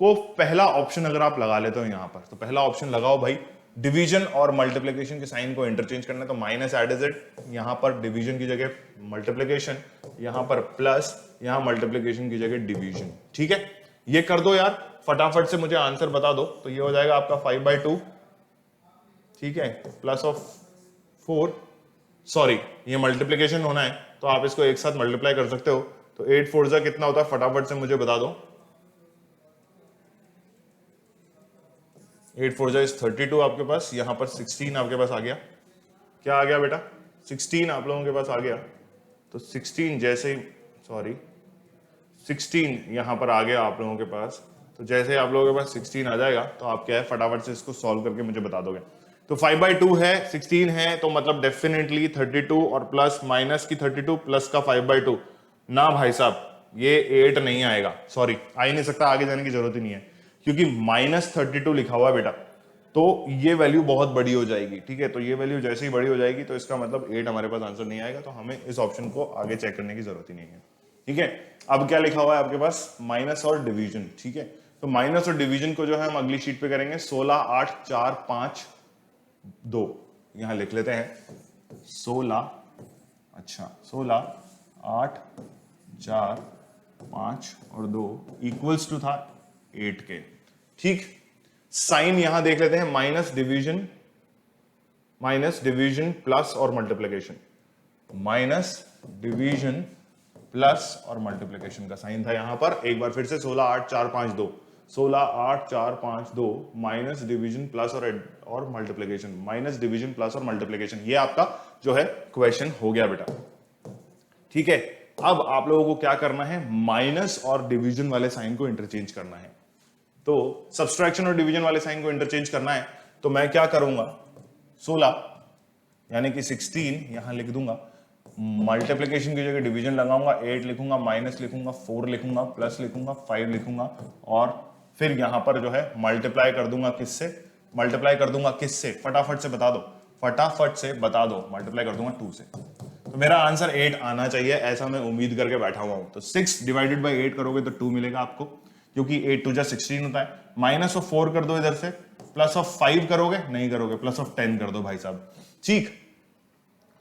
को पहला ऑप्शन अगर आप लगा लेते हो यहां पर, तो पहला ऑप्शन लगाओ भाई, डिवीजन और मल्टीप्लिकेशन के साइन को इंटरचेंज करना है। तो माइनस एड इज इट, यहां पर डिवीजन की जगह मल्टीप्लिकेशन, यहां पर प्लस, यहां मल्टीप्लिकेशन की जगह डिवीजन, ठीक है। ये कर दो यार फटाफट से, मुझे आंसर बता दो। तो ये हो जाएगा आपका 5/2, ठीक है, प्लस ऑफ 4, सॉरी ये मल्टीप्लिकेशन होना है तो आप इसको एक साथ मल्टीप्लाई कर सकते हो। तो 8 4 जा कितना होता है, फटाफट से मुझे बता दो। 8 4 जा इज 32 आपके पास, यहां पर 16 आपके पास आ गया। क्या आ गया बेटा, 16 आप लोगों के पास आ गया। तो 16 जैसे ही, सॉरी 16 यहां पर आ गया आप लोगों के पास। तो जैसे ही आप लोगों के पास 16 आ जाएगा तो आप क्या है फटाफट से इसको सॉल्व करके मुझे बता दोगे। तो 5/2 है, 16 है, तो मतलब डेफिनेटली 32 और प्लस माइनस की 32 प्लस का 5/2 ना भाई साहब, ये 8 नहीं आएगा, सॉरी आ ही नहीं सकता, आगे जाने की जरूरत ही नहीं है क्योंकि -32 लिखा हुआ है बेटा। तो ये वैल्यू बहुत बड़ी हो जाएगी, ठीक है। तो ये वैल्यू जैसे ही बड़ी हो जाएगी तो इसका मतलब 8 हमारे पास आंसर नहीं आएगा, तो हमें इस ऑप्शन को आगे चेक करने की जरूरत ही नहीं है, ठीक है। अब क्या लिखा हुआ है आपके पास, माइनस और डिवीजन, ठीक है। तो माइनस और डिवीजन को जो है हम अगली शीट पे करेंगे। 16 8 4 5 2 यहां लिख लेते हैं 16, अच्छा 16 8 4 5 और 2 इक्वल्स टू था 8 के, ठीक। साइन यहां देख लेते हैं, माइनस डिवीजन प्लस और मल्टीप्लिकेशन, माइनस डिवीजन प्लस और मल्टीप्लिकेशन का साइन था यहां पर। एक बार फिर से 16 8 4 5 2, 16 8 4 5 2 माइनस डिवीजन प्लस और मल्टीप्लिकेशन, माइनस डिवीजन प्लस और मल्टीप्लिकेशन, ये आपका जो है क्वेश्चन हो गया बेटा, ठीक है। अब आप लोगों को क्या करना है, माइनस और डिवीजन वाले साइन को इंटरचेंज करना है। तो सब्सट्रैक्शन और डिवीजन वाले साइन को इंटरचेंज करना है तो मैं क्या करूंगा, 16 यानी कि 16 यहां लिख दूंगा, मल्टीप्लिकेशन की जगह डिवीजन लगाऊंगा, 8 लिखूंगा, माइनस लिखूंगा, 4 लिखूंगा, प्लस लिखूंगा, 5 लिखूंगा और फिर यहां पर जो है मल्टीप्लाई कर दूंगा किससे, फटाफट से बता दो, मल्टीप्लाई कर दूंगा 2 से। तो मेरा आंसर 8 आना चाहिए, ऐसा मैं उम्मीद करके बैठा हुआ हूं। तो 6 डिवाइडेड बाई 8 करोगे तो 2 मिलेगा आपको, क्योंकि 8 2 जा 16 होता है। माइनस ऑफ 4 कर दो इधर से, प्लस ऑफ 5 करोगे, नहीं करोगे, प्लस ऑफ 10 कर दो भाई साहब, ठीक।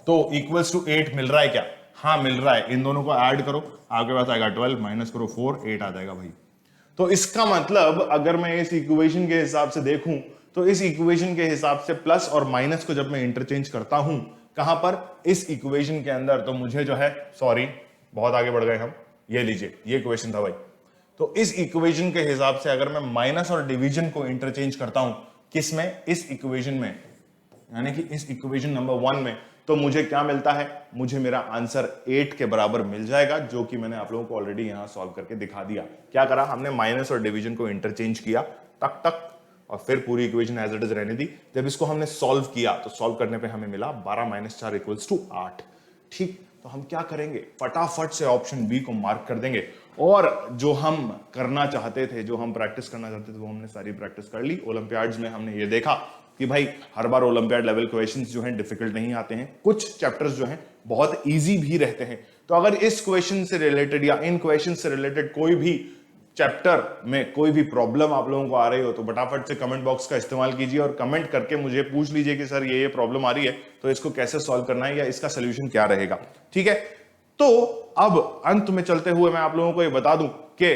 तो इक्वल्स टू 8 मिल रहा है क्या? हाँ मिल रहा है। इन दोनों को ऐड करो, आपके पास आएगा 12, माइनस करो 4, 8 आ जाएगा भाई। तो इसका मतलब अगर मैं इस इक्वेशन के हिसाब से देखूं तो इस इक्वेशन के हिसाब से प्लस और माइनस को जब मैं इंटरचेंज करता हूं कहां पर, इस इक्वेशन के अंदर, तो मुझे जो है, सॉरी बहुत आगे बढ़ गए हम, ये लीजिए ये इक्वेशन था भाई। तो इस इक्वेशन के हिसाब से अगर मैं माइनस और डिवीजन को इंटरचेंज करता हूं किसमें, इस इक्वेशन में, यानी कि इस इक्वेशन नंबर 1 में, तो मुझे क्या मिलता है, मुझे मेरा आंसर 8 के बराबर मिल जाएगा, जो कि मैंने आप लोगों को ऑलरेडी यहां सॉल्व करके दिखा दिया। क्या करा हमने, माइनस और डिवीजन को इंटरचेंज किया टक टक, और फिर पूरी इक्वेशन एज इट इज रहने दी। जब इसको हमने सॉल्व किया तो सॉल्व करने पे हमें मिला 12 - 4 = 8। ठीक, तो हम क्या करेंगे, फटाफट से ऑप्शन बी को मार्क कर देंगे, और जो हम करना चाहते थे, जो हम प्रैक्टिस करना चाहते थे, वो हमने सारी प्रैक्टिस कर ली। ओलंपियाड्स में हमने ये देखा कि भाई हर बार ओलंपियाड लेवल क्वेश्चंस जो हैं डिफिकल्ट नहीं आते हैं, कुछ चैप्टर्स जो हैं बहुत इजी भी रहते हैं। तो अगर इस क्वेश्चन से रिलेटेड या इन क्वेश्चन से रिलेटेड कोई भी चैप्टर में कोई भी प्रॉब्लम आप लोगों को आ रही हो तो फटाफट से कमेंट बॉक्स का इस्तेमाल कीजिए और कमेंट करके मुझे पूछ लीजिए कि सर ये प्रॉब्लम आ रही है, तो इसको कैसे सॉल्व करना है या इसका सोल्यूशन क्या रहेगा। ठीक है, तो अब अंत में चलते हुए मैं आप लोगों को ये बता दूं कि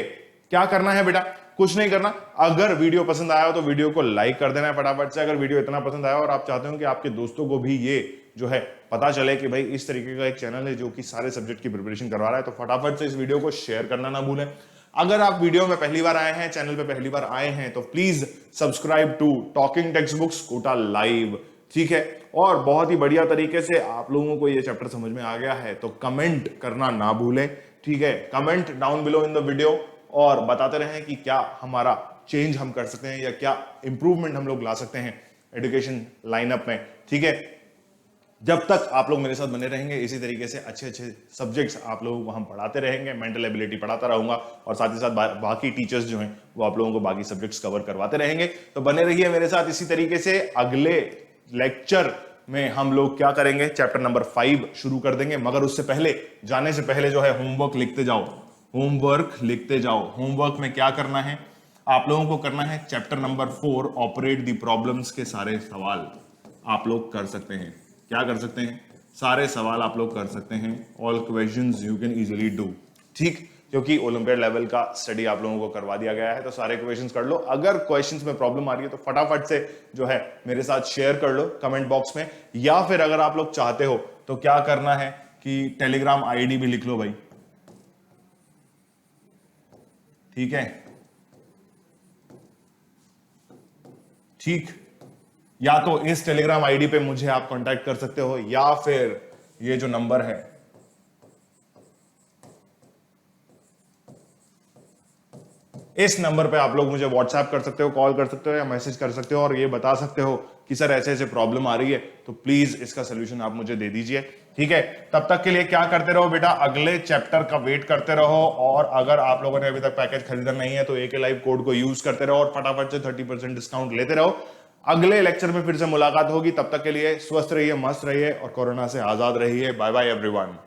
क्या करना है बेटा, कुछ नहीं करना। अगर वीडियो पसंद आया हो तो वीडियो को लाइक कर देना है फटाफट से। अगर वीडियो इतना पसंद आया और आप चाहते हो कि आपके दोस्तों को भी ये जो है पता चले कि भाई इस तरीके का एक चैनल है जो कि सारे सब्जेक्ट की प्रिपरेशन करवा रहा है, तो फटाफट से इस वीडियो को शेयर करना ना भूलें। अगर आप वीडियो में पहली बार आए हैं, चैनल पे पहली बार आए हैं, तो please subscribe to talking textbooks Kota live. ठीक है, और बहुत ही बढ़िया तरीके से आप लोगों को ये चैप्टर समझ में आ गया है तो कमेंट करना ना भूलें। ठीक है, comment down below in the video और बताते रहें कि क्या हमारा चेंज हम कर सकते हैं या क्या इंप्रूवमेंट हम लोग ला सकते हैं एजुकेशन लाइनअप में। ठीक है, जब तक आप लोग मेरे साथ बने रहेंगे इसी तरीके से अच्छे अच्छे सब्जेक्ट्स आप लोगों को हम पढ़ाते रहेंगे, मेंटल एबिलिटी पढ़ाता रहूंगा और साथ ही साथ बाकी टीचर्स जो हैं वो आप लोगों को बाकी सब्जेक्ट्स कवर करवाते रहेंगे। तो बने रहिए मेरे साथ इसी तरीके से। अगले लेक्चर में हम लोग क्या करेंगे, चैप्टर नंबर 5 शुरू कर देंगे, मगर उससे पहले, जाने से पहले जो है होमवर्क लिखते जाओ, होमवर्क लिखते जाओ। होमवर्क में क्या करना है, आप लोगों को करना है चैप्टर नंबर 4 ऑपरेट दी प्रॉब्लम्स के सारे सवाल आप लोग कर सकते हैं। क्या कर सकते हैं, सारे सवाल आप लोग कर सकते हैं। All questions you can easily do. ठीक, क्योंकि ओलंपियाड लेवल का स्टडी आप लोगों को करवा दिया गया है, तो सारे क्वेश्चंस कर लो। अगर क्वेश्चंस में प्रॉब्लम आ रही है तो फटाफट से जो है मेरे साथ शेयर कर लो कमेंट बॉक्स में, या फिर अगर आप लोग चाहते हो तो क्या करना है कि टेलीग्राम आईडी भी लिख लो भाई। ठीक है, ठीक, या तो इस टेलीग्राम आईडी पे मुझे आप कांटेक्ट कर सकते हो, या फिर ये जो नंबर है इस नंबर पे आप लोग मुझे व्हाट्सएप कर सकते हो, कॉल कर सकते हो या मैसेज कर सकते हो और ये बता सकते हो कि सर ऐसे ऐसे प्रॉब्लम आ रही है, तो प्लीज इसका सोल्यूशन आप मुझे दे दीजिए। ठीक है, तब तक के लिए क्या करते रहो बेटा, अगले चैप्टर का वेट करते रहो, और अगर आप लोगों ने अभी तक पैकेज खरीदा नहीं है तो AK लाइव कोड को यूज करते रहो और फटाफट से 30% डिस्काउंट लेते रहो। अगले लेक्चर में फिर से मुलाकात होगी, तब तक के लिए स्वस्थ रहिए, मस्त रहिए और कोरोना से आजाद रहिए। Bye bye everyone.